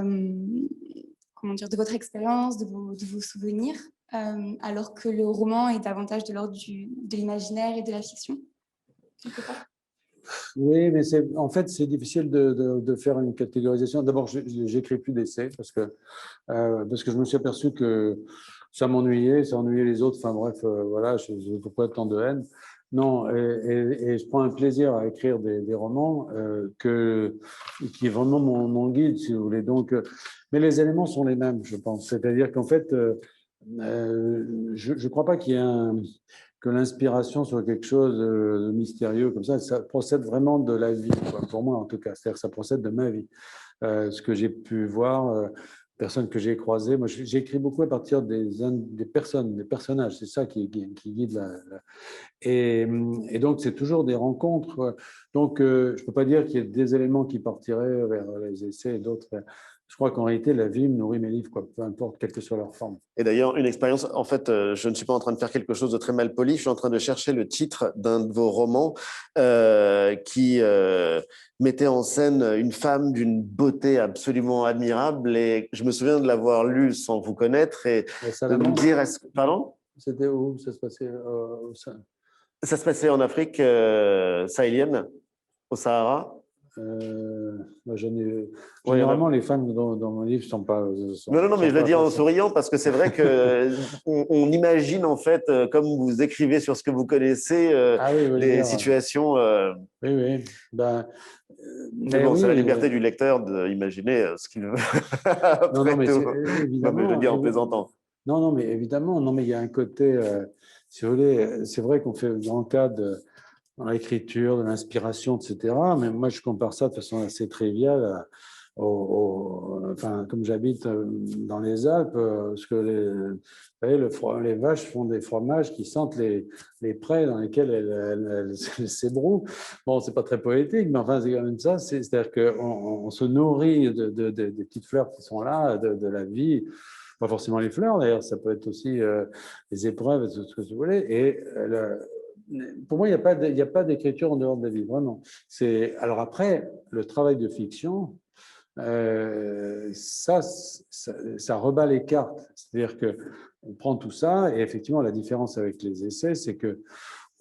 expérience, de vos souvenirs, alors que le roman est davantage de l'ordre de l'imaginaire et de la fiction? Oui, mais en fait, c'est difficile de faire une catégorisation. D'abord, je n'écris plus d'essais parce que je me suis aperçu que ça m'ennuyait, ça ennuyait les autres. Enfin bref, voilà, pourquoi tant de haine? Non, et je prends un plaisir à écrire des romans qui est vraiment mon guide, si vous voulez. Donc, mais les éléments sont les mêmes, je pense. C'est-à-dire qu'en fait, je ne crois pas qu'il y ait que l'inspiration soit quelque chose de mystérieux comme ça. Ça procède vraiment de la vie, quoi, pour moi en tout cas. C'est-à-dire que ça procède de ma vie. Ce que j'ai pu voir, personnes que j'ai croisées. Moi, j'écris beaucoup à partir des personnes, des personnages. C'est ça qui guide et donc, c'est toujours des rencontres. Donc, je ne peux pas dire qu'il y ait des éléments qui partiraient vers les essais et d'autres. Je crois qu'en réalité, la vie me nourrit mes livres, quoi, peu importe quelle que soit leur forme. Et d'ailleurs, une expérience, en fait, je ne suis pas en train de faire quelque chose de très mal poli, je suis en train de chercher le titre d'un de vos romans qui mettait en scène une femme d'une beauté absolument admirable. Et je me souviens de l'avoir lu sans vous connaître et de me dire, pardon ? C'était où ça se passait Ça se passait en Afrique sahélienne, au Sahara. Généralement, les femmes dans mon livre ne sont pas. Non, mais je le dis en souriant parce que c'est vrai qu'on imagine, en fait, comme vous écrivez sur ce que vous connaissez, des situations. Oui. Mais bon, c'est la liberté du lecteur d'imaginer ce qu'il veut. Non, mais évidemment. Je le dis en plaisantant. Non, mais évidemment, non, mais il y a un côté, si vous voulez, c'est vrai qu'on fait grand cas dans l'écriture, de l'inspiration, etc. Mais moi, je compare ça de façon assez triviale enfin, comme j'habite dans les Alpes, parce que vous savez, les vaches font des fromages qui sentent les prés dans lesquels elles s'ébrouent. Bon, c'est pas très poétique, mais enfin, c'est quand même ça. C'est-à-dire qu'on se nourrit des petites fleurs qui sont là, de la vie. Pas forcément les fleurs, d'ailleurs, ça peut être aussi les épreuves, tout ce que vous voulez. Et pour moi, il n'y a pas d'écriture en dehors de la vie, vraiment. Alors après, le travail de fiction, ça rebat les cartes. C'est-à-dire qu'on prend tout ça, et effectivement, la différence avec les essais, c'est que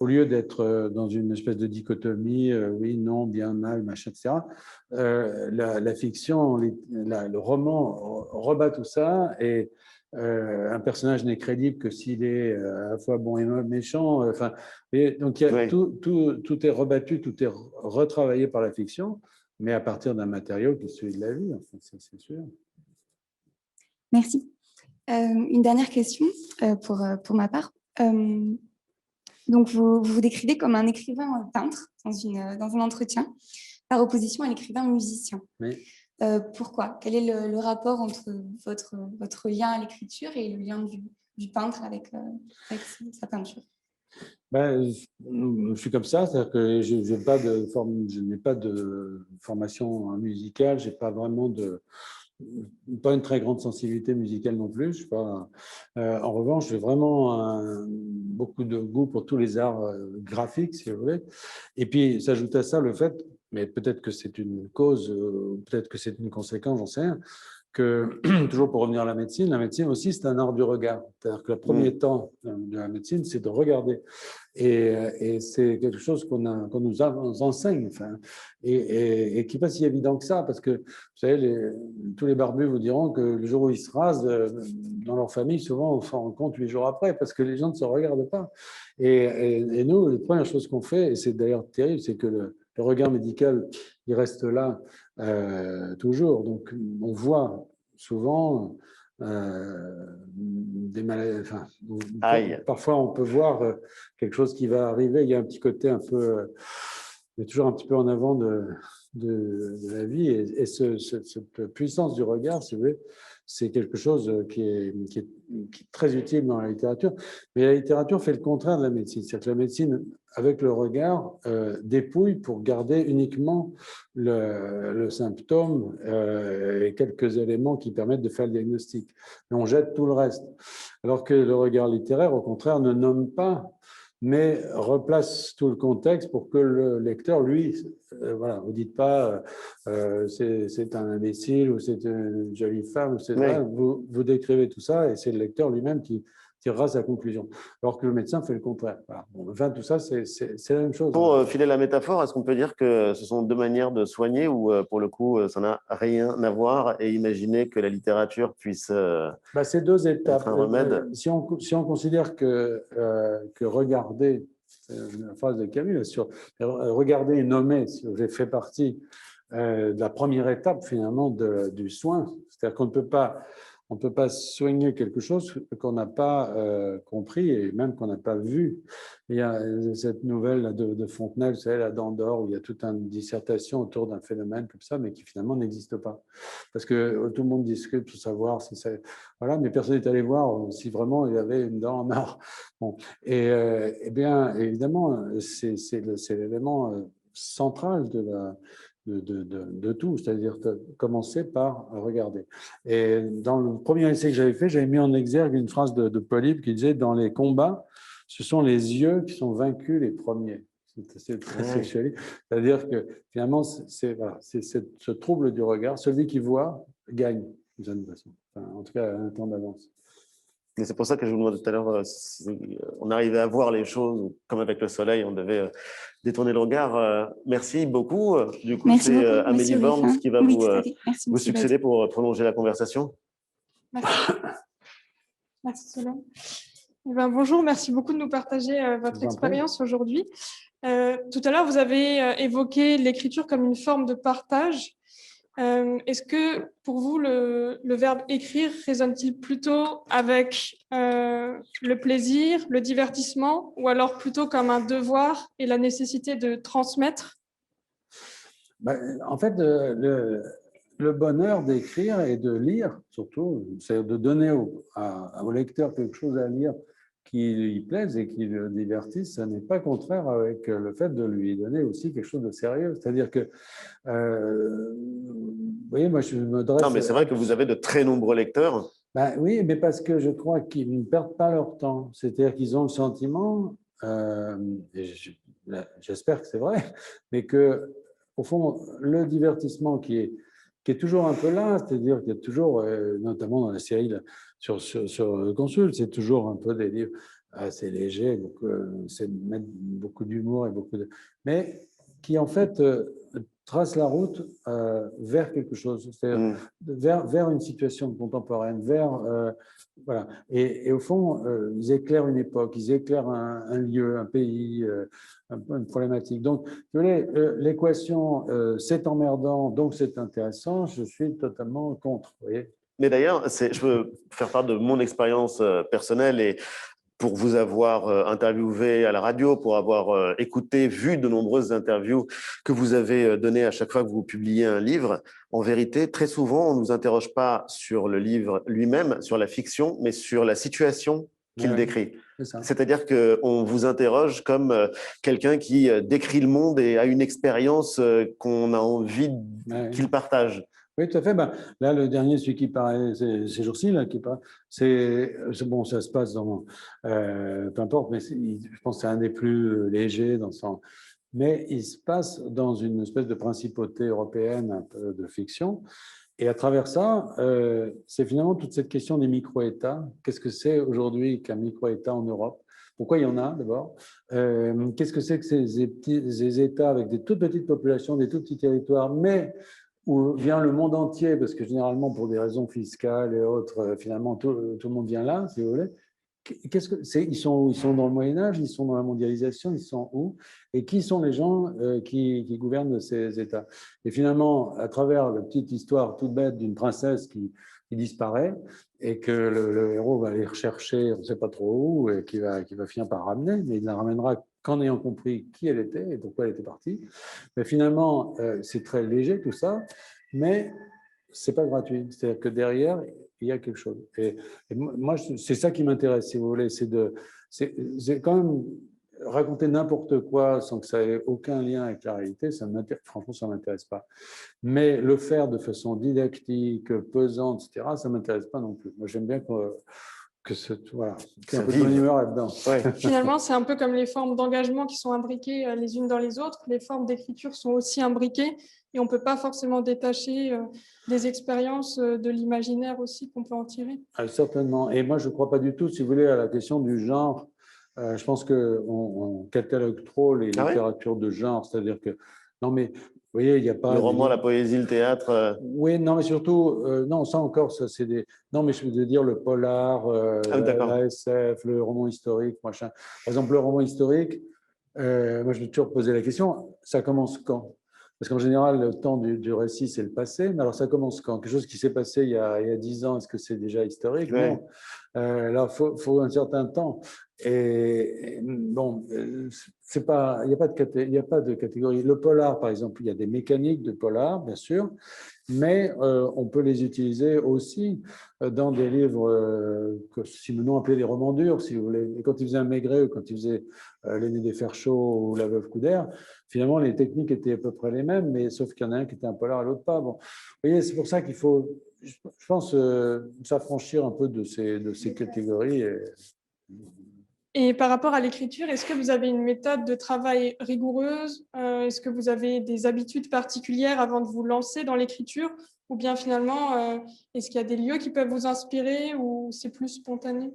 au lieu d'être dans une espèce de dichotomie, oui, non, bien, mal, machin, etc., la fiction, le roman rebat tout ça, et un personnage n'est crédible que s'il est à la fois bon et méchant. Enfin, et donc, Oui. tout est rebattu, tout est retravaillé par la fiction, mais à partir d'un matériau qui est celui de la vie, en fait, c'est sûr. Merci. Une dernière question pour ma part. Donc, vous vous décrivez comme un écrivain peintre dans un entretien, par opposition à l'écrivain musicien. Oui. Pourquoi? Quel est le rapport entre votre lien à l'écriture et le lien du peintre avec sa peinture? Je suis comme ça, c'est-à-dire que je n'ai pas de formation musicale, j'ai pas vraiment pas une très grande sensibilité musicale non plus. Je suis pas, en revanche, j'ai vraiment beaucoup de goût pour tous les arts graphiques, si vous voulez. Et puis, s'ajoute à ça le fait, mais peut-être que c'est une cause, peut-être que c'est une conséquence, j'en sais rien, que, toujours pour revenir à la médecine aussi, c'est un art du regard. C'est-à-dire que le premier temps de la médecine, c'est de regarder. Et c'est quelque chose qu'on nous enseigne, enfin, et qui n'est pas si évident que ça, parce que, vous savez, tous les barbus vous diront que le jour où ils se rasent, dans leur famille, souvent, on s'en rend compte 8 jours après, parce que les gens ne se regardent pas. Et nous, la première chose qu'on fait, et c'est d'ailleurs terrible, c'est que le regard médical, il reste là toujours. Donc, on voit souvent des maladies. Enfin, parfois, on peut voir quelque chose qui va arriver. Il y a un petit côté un peu, il y a toujours un petit peu en avant de la vie. Et cette puissance du regard, si vous voulez, c'est quelque chose qui est très utile dans la littérature. Mais la littérature fait le contraire de la médecine. C'est-à-dire que la médecine, avec le regard, dépouille pour garder uniquement le symptôme et quelques éléments qui permettent de faire le diagnostic. Mais on jette tout le reste. Alors que le regard littéraire, au contraire, ne nomme pas, mais replace tout le contexte pour que le lecteur, lui, voilà, vous dites pas c'est un imbécile ou c'est une jolie femme, etc. Vous décrivez tout ça et c'est le lecteur lui-même qui tirera sa conclusion. Alors que le médecin fait le contraire. Voilà. Bon, enfin, tout ça, c'est la même chose. Pour filer la métaphore, est-ce qu'on peut dire que ce sont deux manières de soigner ou pour le coup, ça n'a rien à voir et imaginer que la littérature puisse c'est deux étapes. être un remède? Si on considère que regarder, la phrase de Camus, sur regarder et nommer, si j'ai fait partie de la première étape finalement du soin, c'est-à-dire qu'on ne peut pas soigner quelque chose qu'on n'a pas compris et même qu'on n'a pas vu. Il y a cette nouvelle de Fontenelle, vous savez, la dent d'or, où il y a toute une dissertation autour d'un phénomène comme ça, mais qui finalement n'existe pas. Parce que tout le monde discute pour savoir si c'est... Voilà, mais personne n'est allé voir si vraiment il y avait une dent en or. Bon. Et bien, évidemment, c'est l'élément central de tout, c'est-à-dire commencer par regarder. Et dans le premier essai que j'avais fait, j'avais mis en exergue une phrase de Polybe qui disait « Dans les combats, ce sont les yeux qui sont vaincus les premiers ». C'est très sexuel. C'est-à-dire que finalement, c'est ce trouble du regard. Celui qui voit gagne, d'une certaine façon. Enfin, en tout cas, à un temps d'avance. Et c'est pour ça que je vous demandais tout à l'heure si on arrivait à voir les choses, comme avec le soleil, on devait détourner le regard. Merci beaucoup. Du coup, c'est Amélie Borne qui va vous succéder pour prolonger la conversation. Merci. Merci Solène. Bonjour, merci beaucoup de nous partager votre expérience aujourd'hui. Tout à l'heure, vous avez évoqué l'écriture comme une forme de partage. Est-ce que pour vous, le verbe écrire résonne-t-il plutôt avec le plaisir, le divertissement, ou alors plutôt comme un devoir et la nécessité de transmettre? En fait, le bonheur d'écrire et de lire, surtout, c'est de donner au lecteur quelque chose à lire qui lui plaise et qui le divertisse, ça n'est pas contraire avec le fait de lui donner aussi quelque chose de sérieux. C'est-à-dire que, vous voyez, moi, je me dresse… Non, mais c'est vrai que vous avez de très nombreux lecteurs. Oui, mais parce que je crois qu'ils ne perdent pas leur temps. C'est-à-dire qu'ils ont le sentiment, et j'espère que c'est vrai, mais que, au fond, le divertissement qui est toujours un peu là, c'est-à-dire qu'il y a toujours, notamment dans la série sur le Consul, c'est toujours un peu des livres assez légers, c'est mettre beaucoup d'humour et mais qui en fait tracent la route vers quelque chose, c'est-à-dire vers une situation contemporaine, voilà. Et au fond, ils éclairent une époque, ils éclairent un lieu, un pays, une problématique. Donc, l'équation c'est emmerdant, donc c'est intéressant, je suis totalement contre. Vous voyez. Mais d'ailleurs, je veux faire part de mon expérience personnelle et pour vous avoir interviewé à la radio, pour avoir écouté, vu de nombreuses interviews que vous avez données à chaque fois que vous publiez un livre. En vérité, très souvent, on ne nous interroge pas sur le livre lui-même, sur la fiction, mais sur la situation qu'il décrit. C'est-à-dire qu'on vous interroge comme quelqu'un qui décrit le monde et a une expérience qu'on a envie qu'il partage. Oui, tout à fait. Là, le dernier, celui qui paraît ces jours-ci, c'est bon, ça se passe dans, peu importe, mais je pense que c'est un des plus légers dans son. Mais il se passe dans une espèce de principauté européenne, un peu de fiction. Et à travers ça, c'est finalement toute cette question des micro-États. Qu'est-ce que c'est aujourd'hui qu'un micro-État en Europe? Pourquoi il y en a d'abord? Qu'est-ce que c'est que ces États avec des toutes petites populations, des tout petits territoires, mais où vient le monde entier, parce que généralement, pour des raisons fiscales et autres, finalement, tout le monde vient là, si vous voulez. Ils sont où? Ils sont dans le Moyen-Âge, ils sont dans la mondialisation, ils sont où? Et qui sont les gens qui gouvernent ces États? Et finalement, à travers la petite histoire toute bête d'une princesse qui disparaît et que le héros va aller rechercher, on ne sait pas trop où, et qui va finir par ramener, mais il la ramènera qu'en ayant compris qui elle était et pourquoi elle était partie. Mais finalement, c'est très léger tout ça, mais c'est pas gratuit. C'est-à-dire que derrière, il y a quelque chose. Et moi, c'est ça qui m'intéresse, si vous voulez, c'est quand même raconter n'importe quoi sans que ça ait aucun lien avec la réalité, franchement, ça ne m'intéresse pas. Mais le faire de façon didactique, pesante, etc., ça ne m'intéresse pas non plus. Moi, j'aime bien qu'il y ait un peu de bonne humeur là-dedans. Ouais. Finalement, c'est un peu comme les formes d'engagement qui sont imbriquées les unes dans les autres. Les formes d'écriture sont aussi imbriquées et on ne peut pas forcément détacher des expériences de l'imaginaire aussi qu'on peut en tirer. Certainement. Et moi, je ne crois pas du tout, si vous voulez, à la question du genre. Je pense qu'on catalogue trop les littératures de genre. C'est-à-dire que, non, mais vous voyez, il n'y a pas… Le roman, la poésie, le théâtre… Oui, non, mais surtout, non, ça encore, ça c'est des… Non, mais je veux dire le polar, la SF, le roman historique, machin. Par exemple, le roman historique, moi je vais toujours poser la question, ça commence quand? Parce qu'en général, le temps du récit, c'est le passé. Mais alors, ça commence quand? Quelque chose qui s'est passé il y a 10 ans, est-ce que c'est déjà historique? Non. Là, il faut un certain temps. Et bon, c'est pas, il n'y a pas de catégorie. Le polar, par exemple, il y a des mécaniques de polar, bien sûr, mais on peut les utiliser aussi dans des livres que Simenon appelait les romans durs, si vous voulez. Et quand il faisait un Maigret ou quand il faisait L'aîné des fers chauds ou La veuve Coudert, finalement, les techniques étaient à peu près les mêmes, mais sauf qu'il y en a un qui était un polar et l'autre pas. Bon, vous voyez, c'est pour ça qu'il faut, je pense, s'affranchir un peu de ces catégories. Et par rapport à l'écriture, est-ce que vous avez une méthode de travail rigoureuse? Est-ce que vous avez des habitudes particulières avant de vous lancer dans l'écriture? Ou bien finalement, est-ce qu'il y a des lieux qui peuvent vous inspirer ou c'est plus spontané?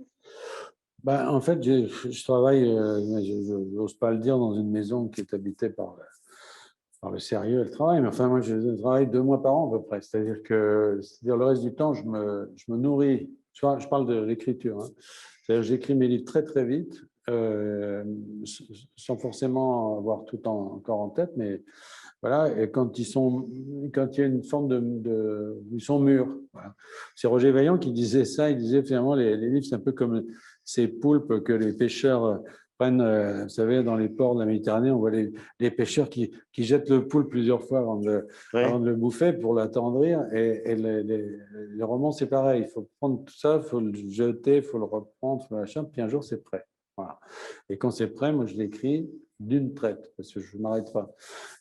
En fait, je travaille, je n'ose pas le dire, dans une maison qui est habitée par le sérieux et le travail. Mais enfin, moi, je travaille 2 mois par an à peu près. C'est-à-dire le reste du temps, je me nourris. Je parle de l'écriture. C'est-à-dire j'écris mes livres très, très vite, sans forcément avoir tout encore en tête, mais Voilà, et quand il y a une forme ils sont mûrs. Voilà. C'est Roger Vaillant qui disait ça. Il disait finalement les livres, c'est un peu comme ces poulpes que les pêcheurs prennent. Vous savez, dans les ports de la Méditerranée, on voit les pêcheurs qui jettent le poulpe plusieurs fois avant de le bouffer pour l'attendrir. Et les romans, c'est pareil. Il faut prendre tout ça, il faut le jeter, il faut le reprendre, machin, puis un jour, c'est prêt. Voilà. Et quand c'est prêt, moi, je l'écris d'une traite, parce que je ne m'arrête pas.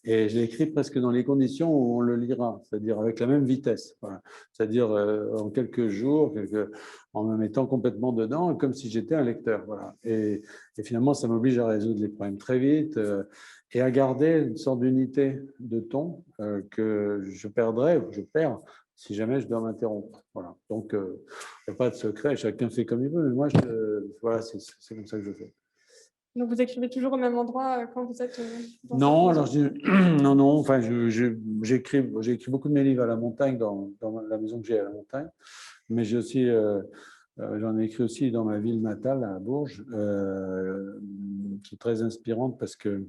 Et je l'ai écrit presque dans les conditions où on le lira, c'est-à-dire avec la même vitesse. Voilà. C'est-à-dire en quelques jours, en me mettant complètement dedans, comme si j'étais un lecteur. Voilà. Et finalement, ça m'oblige à résoudre les problèmes très vite et à garder une sorte d'unité de ton que je perds si jamais je dois m'interrompre. Voilà. Donc, il n'y a pas de secret, chacun fait comme il veut, mais moi, voilà, c'est comme ça que je fais. Donc, vous écrivez toujours au même endroit quand vous êtes dans Non, cette alors maison? non. Enfin, j'écris beaucoup de mes livres à la montagne, dans la maison que j'ai à la montagne, mais j'ai aussi, j'en ai écrit aussi dans ma ville natale, à Bourges, qui est très inspirante parce que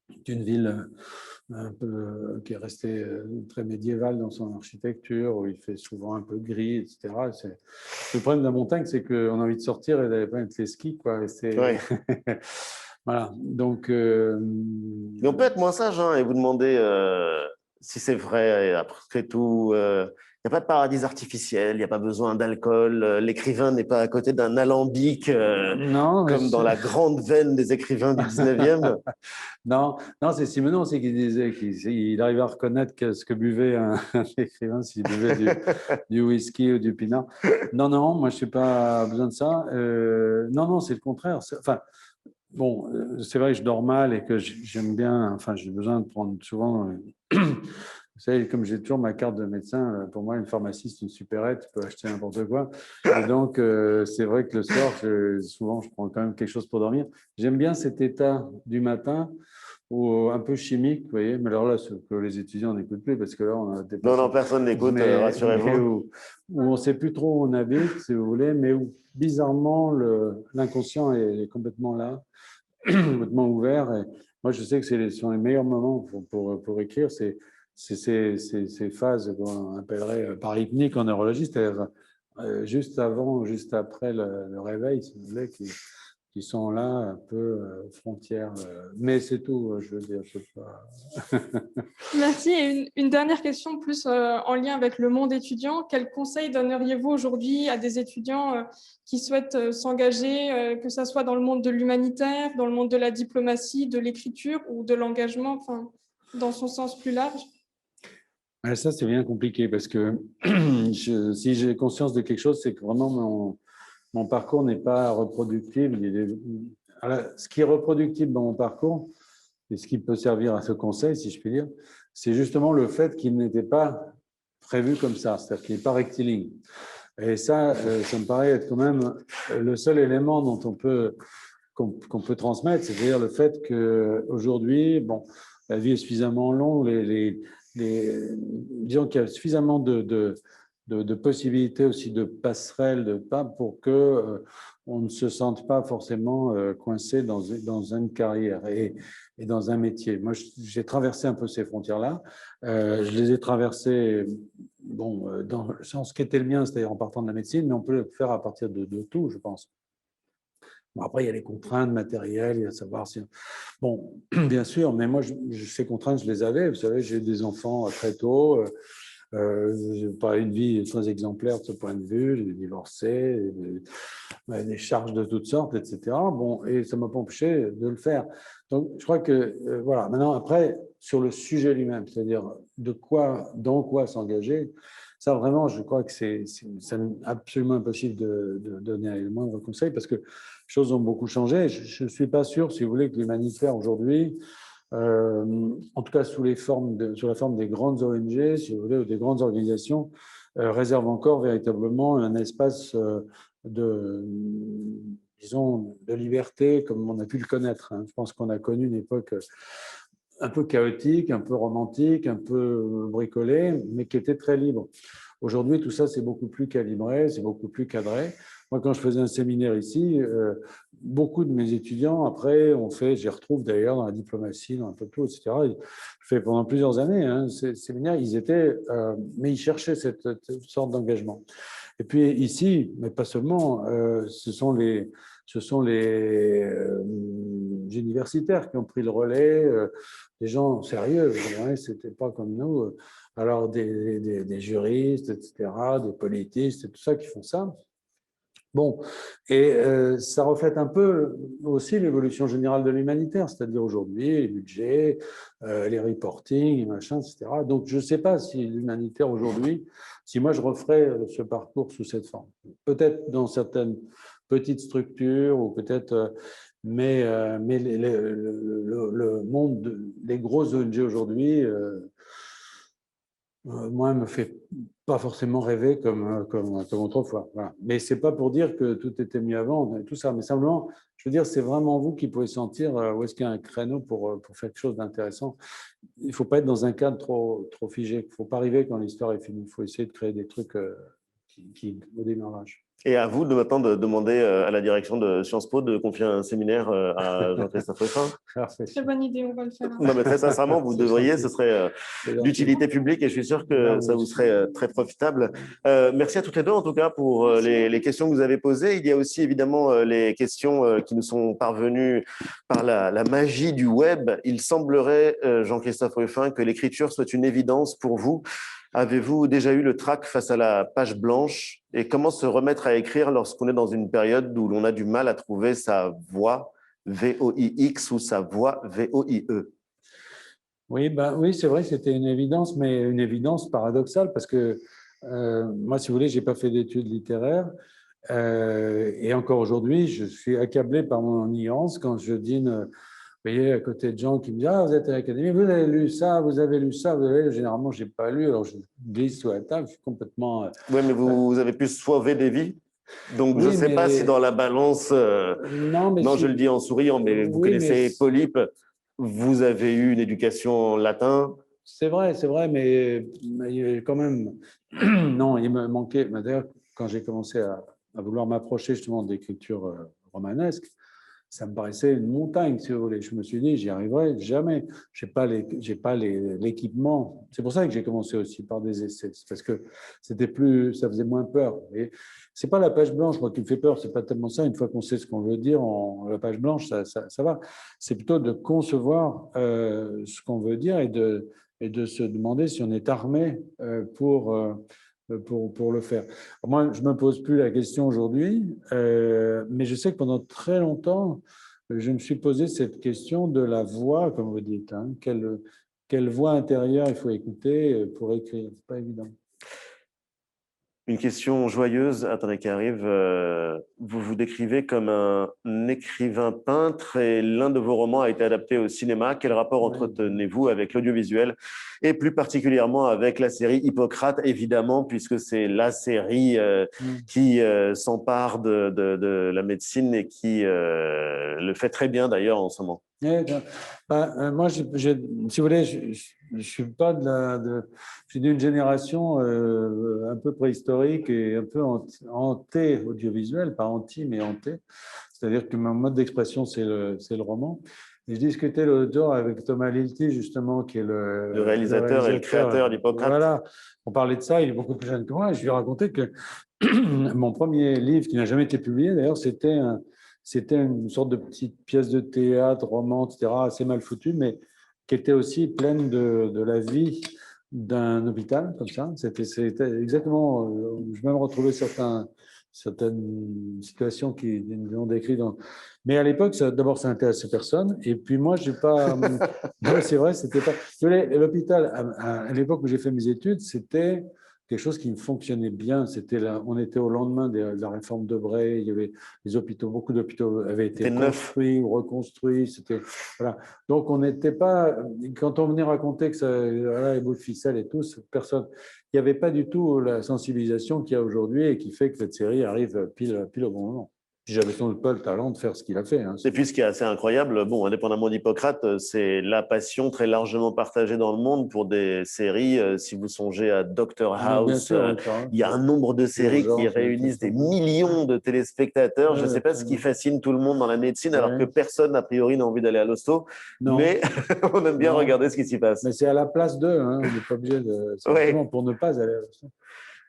c'est une ville un peu qui est restée très médiévale dans son architecture, où il fait souvent un peu gris, etc. Le problème de la montagne, c'est qu'on a envie de sortir et d'aller prendre les skis, quoi. Ouais. Voilà. Donc. Mais on peut être moins sage et vous demander si c'est vrai. Et après tout, il n'y a pas de paradis artificiel, il n'y a pas besoin d'alcool. L'écrivain n'est pas à côté d'un alambic Non, comme dans la grande veine des écrivains du 19e. Non, c'est Simenon aussi qui disait qu'il arrivait à reconnaître ce que buvait un écrivain s'il buvait du whisky ou du pinard. Non, moi je n'ai pas besoin de ça. Non, c'est le contraire. Enfin, bon, c'est vrai que je dors mal et que j'aime bien, enfin, j'ai besoin de prendre souvent. Vous savez, comme j'ai toujours ma carte de médecin, pour moi, une pharmacie, c'est une supérette, tu peux acheter n'importe quoi. Et donc, c'est vrai que le soir, souvent, je prends quand même quelque chose pour dormir. J'aime bien cet état du matin, ou un peu chimique, vous voyez, mais alors là, ce que les étudiants n'écoutent plus, parce que là, on a dépassé. Non, personne n'écoute, rassurez-vous. Où on ne sait plus trop où on habite, si vous voulez, mais où, bizarrement, l'inconscient est complètement là, complètement ouvert. Et moi, je sais que ce sont les meilleurs moments pour écrire, c'est ces phases qu'on appellerait parahypniques en neurologie, c'est-à-dire juste avant, juste après le réveil, si vous voulez, qui sont là un peu frontières. Mais c'est tout, je veux dire. Je sais pas. Merci. Et une dernière question plus en lien avec le monde étudiant. Quels conseils donneriez-vous aujourd'hui à des étudiants qui souhaitent s'engager, que ce soit dans le monde de l'humanitaire, dans le monde de la diplomatie, de l'écriture ou de l'engagement, enfin, dans son sens plus large? Ça, c'est bien compliqué parce que si j'ai conscience de quelque chose, c'est que vraiment mon parcours n'est pas reproductible. Ce qui est reproductible dans mon parcours, et ce qui peut servir à ce conseil, si je puis dire, c'est justement le fait qu'il n'était pas prévu comme ça, c'est-à-dire qu'il n'est pas rectiligne. Et ça me paraît être quand même le seul élément qu'on peut transmettre, c'est-à-dire le fait qu'aujourd'hui, bon, la vie est suffisamment longue, disons qu'il y a suffisamment de possibilités aussi de passerelles, de pas pour que on ne se sente pas forcément coincé dans une carrière et dans un métier. Moi, j'ai traversé un peu ces frontières-là. Je les ai traversées, bon, dans le sens qui était le mien, c'est-à-dire en partant de la médecine, mais on peut le faire à partir de tout, je pense. Bon, après, il y a les contraintes matérielles, il y a savoir si... Bon, bien sûr, mais moi, ces contraintes, je les avais. Vous savez, j'ai eu des enfants très tôt. Je n'ai pas une vie très exemplaire de ce point de vue. J'ai divorcé, des charges de toutes sortes, etc. Bon, et ça ne m'a pas empêché de le faire. Donc, je crois que, voilà. Maintenant, après, sur le sujet lui-même, c'est-à-dire dans quoi s'engager, ça, vraiment, je crois que c'est absolument impossible de donner le moindre conseil parce que les choses ont beaucoup changé. Je ne suis pas sûr, si vous voulez, que l'humanitaire aujourd'hui, en tout cas sous la forme des grandes ONG, si vous voulez, ou des grandes organisations, réserve encore véritablement un espace disons, de liberté comme on a pu le connaître. Je pense qu'on a connu une époque un peu chaotique, un peu romantique, un peu bricolée, mais qui était très libre. Aujourd'hui, tout ça, c'est beaucoup plus calibré, c'est beaucoup plus cadré. Moi, quand je faisais un séminaire ici, beaucoup de mes étudiants, après, je les retrouve d'ailleurs dans la diplomatie, dans un peu tout, etc. Je fais pendant plusieurs années, hein, ces séminaires, mais ils cherchaient cette sorte d'engagement. Et puis ici, mais pas seulement, ce sont les universitaires qui ont pris le relais, des gens sérieux, c'était pas comme nous, alors des juristes, etc., des politistes, et tout ça qui font ça. Bon, et ça reflète un peu aussi l'évolution générale de l'humanitaire, c'est-à-dire aujourd'hui, les budgets, les reporting, les machins, etc. Donc, je ne sais pas si l'humanitaire aujourd'hui, si moi je referais ce parcours sous cette forme. Peut-être dans certaines petites structures, ou peut-être, mais le monde, les grosses ONG aujourd'hui, moi, me fait pas forcément rêver comme autrefois. Voilà. Mais c'est pas pour dire que tout était mieux avant, tout ça. Mais simplement, je veux dire, c'est vraiment vous qui pouvez sentir où est-ce qu'il y a un créneau pour faire quelque chose d'intéressant. Il faut pas être dans un cadre trop figé. Il faut pas arriver quand l'histoire est finie. Il faut essayer de créer des trucs qui au démarrage. Et à vous de maintenant de demander à la direction de Sciences Po de confier un séminaire à Jean-Christophe Ruffin. Très bonne idée, on va le faire. Non, mais très sincèrement, vous devriez, ce serait d'utilité publique et je suis sûr que ça vous serait très profitable. Merci à toutes les deux, en tout cas, pour les questions que vous avez posées. Il y a aussi évidemment les questions qui nous sont parvenues par la magie du web. Il semblerait, Jean-Christophe Ruffin, que l'écriture soit une évidence pour vous. Avez-vous déjà eu le trac face à la page blanche et comment se remettre à écrire lorsqu'on est dans une période où l'on a du mal à trouver sa voix VOIX ou sa voix VOIE? Oui, oui, c'est vrai que c'était une évidence, mais une évidence paradoxale parce que moi, si vous voulez, je n'ai pas fait d'études littéraires et encore aujourd'hui, je suis accablé par mon ignorance quand je dîne. Vous voyez, à côté de gens qui me disent « Ah, vous êtes à l'académie, vous avez lu ça, vous avez lu ça, vous avez… » Généralement, je n'ai pas lu, alors je glisse sous la table, je suis complètement… Oui, mais vous avez pu sauver des vies. Donc, oui, je ne sais pas si dans la balance… non, je le dis en souriant, mais vous connaissez Polype, vous avez eu une éducation en latin. C'est vrai, mais quand même… non, il me manquait… D'ailleurs, quand j'ai commencé à vouloir m'approcher justement d'écriture romanesque, ça me paraissait une montagne, si vous voulez. Je me suis dit, j'y arriverai jamais. Je n'ai pas l'équipement. C'est pour ça que j'ai commencé aussi par des essais, parce que ça faisait moins peur. Et c'est pas la page blanche, moi, qui me fait peur. C'est pas tellement ça. Une fois qu'on sait ce qu'on veut dire la page blanche, ça va. C'est plutôt de concevoir ce qu'on veut dire et de se demander si on est armé pour le faire. Moi, je ne me pose plus la question aujourd'hui, mais je sais que pendant très longtemps, je me suis posé cette question de la voix, comme vous dites. Hein, quelle voix intérieure il faut écouter pour écrire? Ce n'est pas évident. Une question joyeuse, attendez, qui arrive. Vous vous décrivez comme un écrivain peintre et l'un de vos romans a été adapté au cinéma. Quel rapport entretenez-vous avec l'audiovisuel et plus particulièrement avec la série Hippocrate, évidemment, puisque c'est la série qui s'empare de la médecine et qui le fait très bien d'ailleurs en ce moment. Moi, si vous voulez, je suis pas je suis d'une génération un peu préhistorique et un peu hantée audiovisuelle, pas anti, mais hantée. C'est-à-dire que mon mode d'expression, c'est le roman. Et je discutais l'autre jour avec Thomas Lilti, justement, qui est le réalisateur et le créateur d'Hippocrate. Voilà, on parlait de ça, il est beaucoup plus jeune que moi, et je lui ai raconté que mon premier livre, qui n'a jamais été publié, d'ailleurs, c'était une sorte de petite pièce de théâtre, roman, etc., assez mal foutue, mais qui était aussi pleine de la vie d'un hôpital, comme ça. C'était exactement… je vais même retrouver certaines situations qui nous ont décrites. Mais à l'époque, d'abord, ça n'intéressait personne. Et puis moi, je n'ai pas… c'est vrai, c'était pas… L'hôpital, à l'époque où j'ai fait mes études, c'était quelque chose qui fonctionnait bien. On était au lendemain de la réforme de Bray. Il y avait les hôpitaux, beaucoup d'hôpitaux avaient été construits ou reconstruits. Voilà. Donc, on n'était pas… Quand on venait raconter que ça, voilà, les bouts de ficelle et tout, personne… Il n'y avait pas du tout la sensibilisation qu'il y a aujourd'hui et qui fait que cette série arrive pile au bon moment. Puis j'avais sans doute pas le talent de faire ce qu'il a fait. Hein. Et puis, ce qui est assez incroyable, bon, indépendamment d'Hippocrate, c'est la passion très largement partagée dans le monde pour des séries. Si vous songez à Doctor House, bien sûr, il y a un nombre de séries qui George, réunissent des millions de téléspectateurs. Je ne sais pas ce qui fascine tout le monde dans la médecine, alors que personne, a priori, n'a envie d'aller à l'hosto. Mais on aime bien regarder ce qui s'y passe. Mais c'est à la place d'eux. Hein. On n'est pas obligé de... C'est vraiment pour ne pas aller à l'hosto.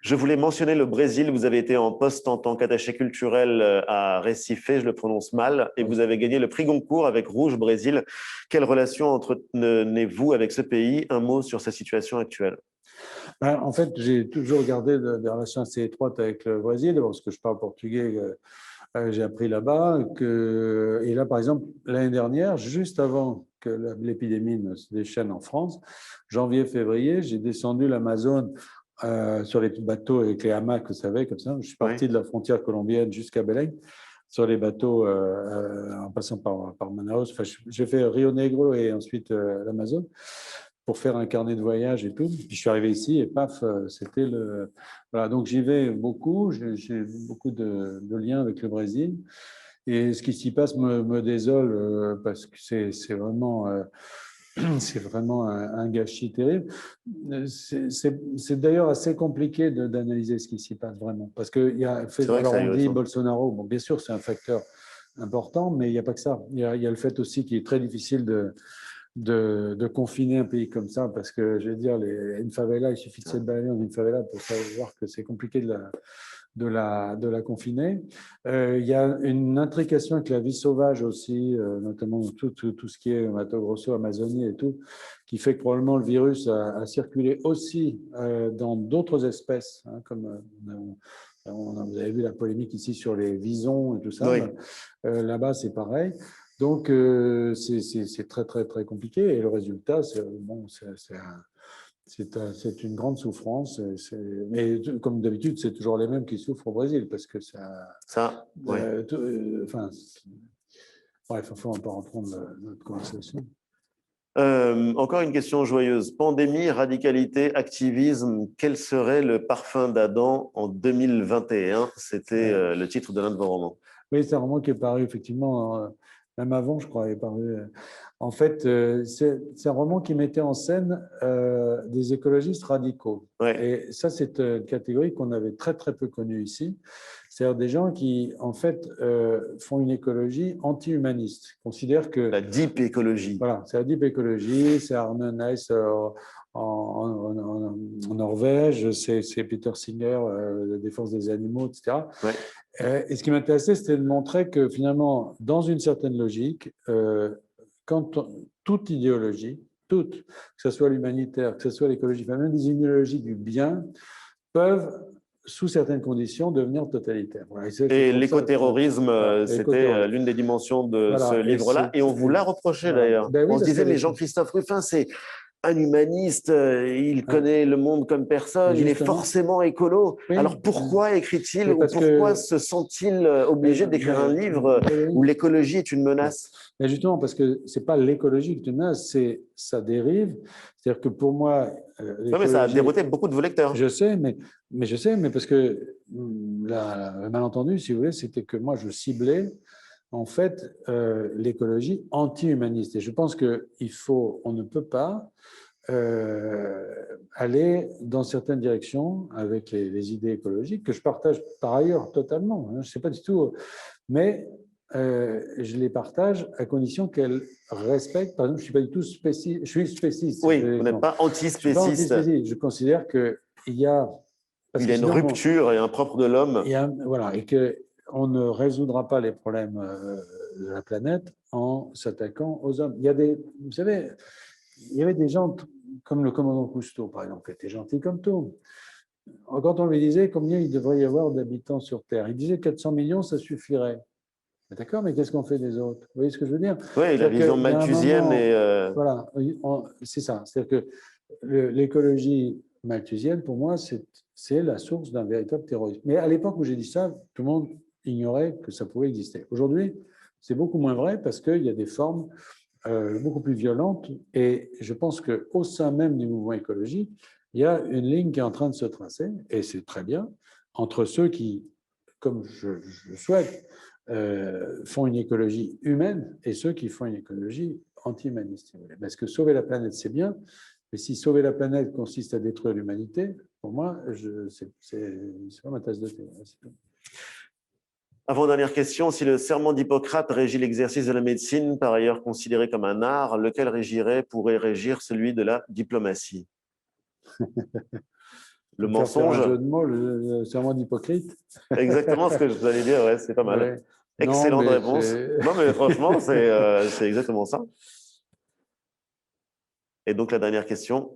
Je voulais mentionner le Brésil. Vous avez été en poste en tant qu'attaché culturel à Recife, je le prononce mal, et vous avez gagné le prix Goncourt avec Rouge Brésil. Quelle relation entretenez-vous avec ce pays? Un mot sur sa situation actuelle. En fait, j'ai toujours gardé des relations assez étroites avec le Brésil, parce que je parle portugais, j'ai appris là-bas. Et là, par exemple, l'année dernière, juste avant que l'épidémie ne se déchaîne en France, janvier-février, j'ai descendu l'Amazone sur les bateaux avec les hamacs, vous savez, comme ça. Je suis parti de la frontière colombienne jusqu'à Belém, sur les bateaux en passant par Manaus. Enfin, j'ai fait Rio Negro et ensuite l'Amazone pour faire un carnet de voyage et tout. Puis je suis arrivé ici et paf, c'était le... Voilà, donc j'y vais beaucoup, j'ai beaucoup de liens avec le Brésil. Et ce qui s'y passe me désole parce que c'est vraiment... c'est vraiment un gâchis terrible. C'est d'ailleurs assez compliqué d'analyser ce qui s'y passe vraiment. Parce qu'il y a, alors on dit Bolsonaro, bon, bien sûr, c'est un facteur important, mais il n'y a pas que ça. Il y a le fait aussi qu'il est très difficile de confiner un pays comme ça, parce que, je veux dire, une favela, il suffit de se balader dans une favela pour savoir que c'est compliqué de la confiner. Il y a une intrication avec la vie sauvage aussi, notamment tout ce qui est Mato Grosso, Amazonie et tout, qui fait que probablement le virus a circulé aussi dans d'autres espèces, hein, comme vous avez vu la polémique ici sur les visons et tout ça. Là-bas, c'est pareil. Donc, c'est très, très, très compliqué. Et le résultat, c'est une grande souffrance. Mais comme d'habitude, c'est toujours les mêmes qui souffrent au Brésil parce que bref, on va pas reprendre notre conversation. Encore une question joyeuse. Pandémie, radicalité, activisme, quel serait le parfum d'Adam en 2021? C'était le titre de l'un de vos romans. Oui, c'est un roman qui est paru effectivement, même avant, je crois, il est paru. En fait, c'est un roman qui mettait en scène des écologistes radicaux. Et ça, c'est une catégorie qu'on avait très, très peu connue ici. C'est-à-dire des gens qui, en fait, font une écologie anti-humaniste, considèrent que... La deep écologie. Voilà, c'est la deep écologie, c'est Arne Næss en Norvège, c'est Peter Singer, la défense des animaux, etc. Et ce qui m'intéressait, c'était de montrer que finalement, dans une certaine logique, toute idéologie, que ce soit l'humanitaire, que ce soit l'écologie, même des idéologies du bien, peuvent, sous certaines conditions, devenir totalitaires. Voilà. Et l'écoterrorisme, c'était l'une des dimensions de ce livre-là. Et on vous l'a reproché d'ailleurs. On se disait, mais Jean-Christophe Rufin, c'est un humaniste, il connaît le monde comme personne, il est forcément écolo. Alors pourquoi écrit-il ou pourquoi se sent-il obligé d'écrire un livre où l'écologie est une menace? Mais justement, parce que ce n'est pas l'écologie qui est une menace, c'est sa dérive. C'est-à-dire que pour moi... mais ça a dérouté beaucoup de vos lecteurs. Je sais, mais parce que le malentendu, si vous voulez, c'était que moi, je ciblais en fait l'écologie anti-humaniste. Et je pense on ne peut pas aller dans certaines directions avec les idées écologiques, que je partage par ailleurs totalement. Je ne sais pas du tout, mais je les partage à condition qu'elles respectent. Par exemple, je ne suis pas du tout spéciste. Je suis spéciste. Oui, vous n'êtes pas antispéciste. Je considère qu'il y a... Il y a une rupture et un propre de l'homme. Voilà, et qu'on ne résoudra pas les problèmes de la planète en s'attaquant aux hommes. Vous savez, il y avait des gens comme le commandant Cousteau, par exemple, qui était gentil comme tout. Quand on lui disait combien il devrait y avoir d'habitants sur Terre, il disait 400 millions, ça suffirait. D'accord, mais qu'est-ce qu'on fait des autres? Vous voyez ce que je veux dire? Oui, la vision malthusienne. Voilà, c'est ça. C'est-à-dire que l'écologie malthusienne, pour moi, c'est la source d'un véritable terrorisme. Mais à l'époque où j'ai dit ça, tout le monde ignorait que ça pouvait exister. Aujourd'hui, c'est beaucoup moins vrai parce qu'il y a des formes beaucoup plus violentes. Et je pense qu'au sein même du mouvement écologique, il y a une ligne qui est en train de se tracer, et c'est très bien, entre ceux qui, comme je souhaite, font une écologie humaine et ceux qui font une écologie anti-humaniste. Parce que sauver la planète, c'est bien, mais si sauver la planète consiste à détruire l'humanité, pour moi, c'est pas ma tasse de thé. Avant-dernière question, si le serment d'Hippocrate régit l'exercice de la médecine, par ailleurs considéré comme un art, lequel pourrait régir celui de la diplomatie? Le mensonge. Un jeu de mots, le serment d'Hippocrate. Exactement ce que je vous allais dire, ouais, c'est pas mal. Ouais. Excellente réponse. Non, mais franchement, c'est exactement ça. Et donc, la dernière question.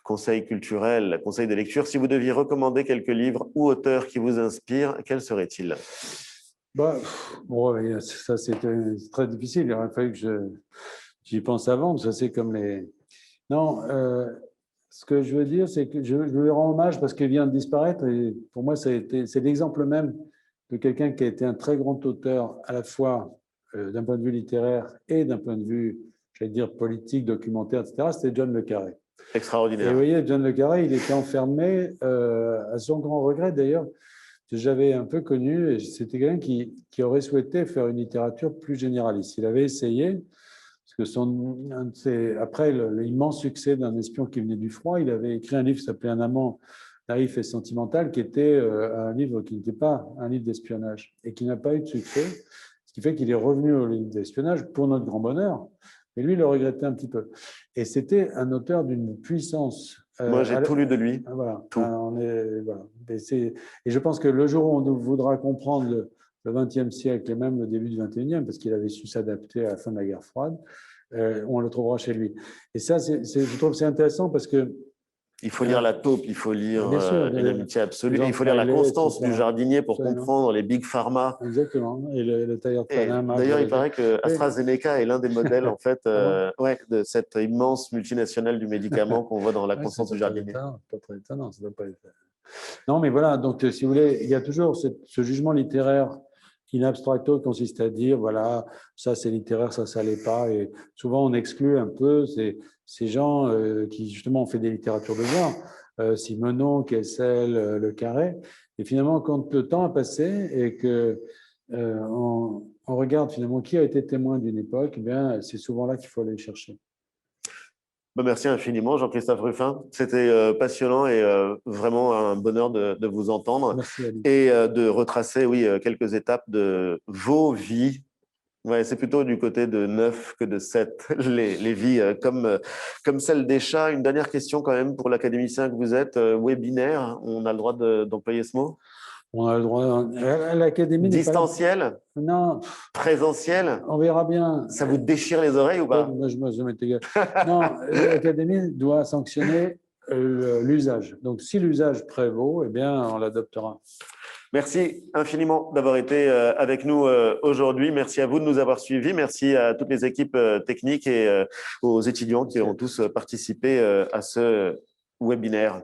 Conseil culturel, conseil de lecture. Si vous deviez recommander quelques livres ou auteurs qui vous inspirent, quels seraient-ils? Bon, ça, c'est très difficile. Il aurait fallu que j'y pense avant. Ça, c'est comme les... Non, ce que je veux dire, c'est que je lui rends hommage parce qu'il vient de disparaître. Et pour moi, c'est l'exemple même de quelqu'un qui a été un très grand auteur, à la fois d'un point de vue littéraire et d'un point de vue, j'allais dire, politique, documentaire, etc. C'était John le Carré. Extraordinaire. Et vous voyez, John le Carré, il était enfermé, à son grand regret d'ailleurs, que j'avais un peu connu, et c'était quelqu'un qui aurait souhaité faire une littérature plus généraliste. Il avait essayé, parce que après l'immense succès d'un espion qui venait du froid, il avait écrit un livre qui s'appelait Un amant naïf et sentimental, qui était un livre qui n'était pas un livre d'espionnage et qui n'a pas eu de succès, ce qui fait qu'il est revenu au livre d'espionnage pour notre grand bonheur. Et lui, il le regrettait un petit peu. Et c'était un auteur d'une puissance. Moi, j'ai tout lu de lui. Voilà. Tout. Voilà. Et je pense que le jour où on voudra comprendre le XXe siècle et même le début du XXIe, parce qu'il avait su s'adapter à la fin de la guerre froide, on le trouvera chez lui. Et ça, je trouve que c'est intéressant parce que il faut lire La Taupe, il faut lire Une amitié absolue, il faut lire La Constance du jardinier pour comprendre les big pharma. Exactement, et le tailleur de Panama. D'ailleurs, il paraît que AstraZeneca est l'un des modèles en fait, de cette immense multinationale du médicament qu'on voit dans La Constance du jardinier. Pas très étonnant, ça ne doit pas être... Non, mais voilà, donc si vous voulez, il y a toujours ce jugement littéraire in abstracto qui consiste à dire, voilà, ça c'est littéraire, ça l'est pas. Et souvent, on exclut un peu ces gens qui, justement, ont fait des littératures de genre, Simenon, Kessel, Le Carré. Et finalement, quand le temps a passé et que on regarde finalement qui a été témoin d'une époque, eh bien, c'est souvent là qu'il faut aller chercher. Merci infiniment, Jean-Christophe Rufin. C'était passionnant et vraiment un bonheur de vous entendre. Merci, Ali. Et de retracer, oui, quelques étapes de vos vies. Ouais, c'est plutôt du côté de 9 que de 7, les vies comme celle des chats. Une dernière question quand même pour l'académicien que vous êtes. Webinaire, on a le droit d'employer ce mot? On a le droit. À l'académie. Distanciel? Non. Présentiel? On verra bien. Ça vous déchire les oreilles ou pas? Moi, je m'étais égal. Non, l'académie doit sanctionner l'usage. Donc, si l'usage prévaut, eh bien, on l'adoptera. Merci infiniment d'avoir été avec nous aujourd'hui. Merci à vous de nous avoir suivis. Merci à toutes les équipes techniques et aux étudiants qui ont tous participé à ce webinaire.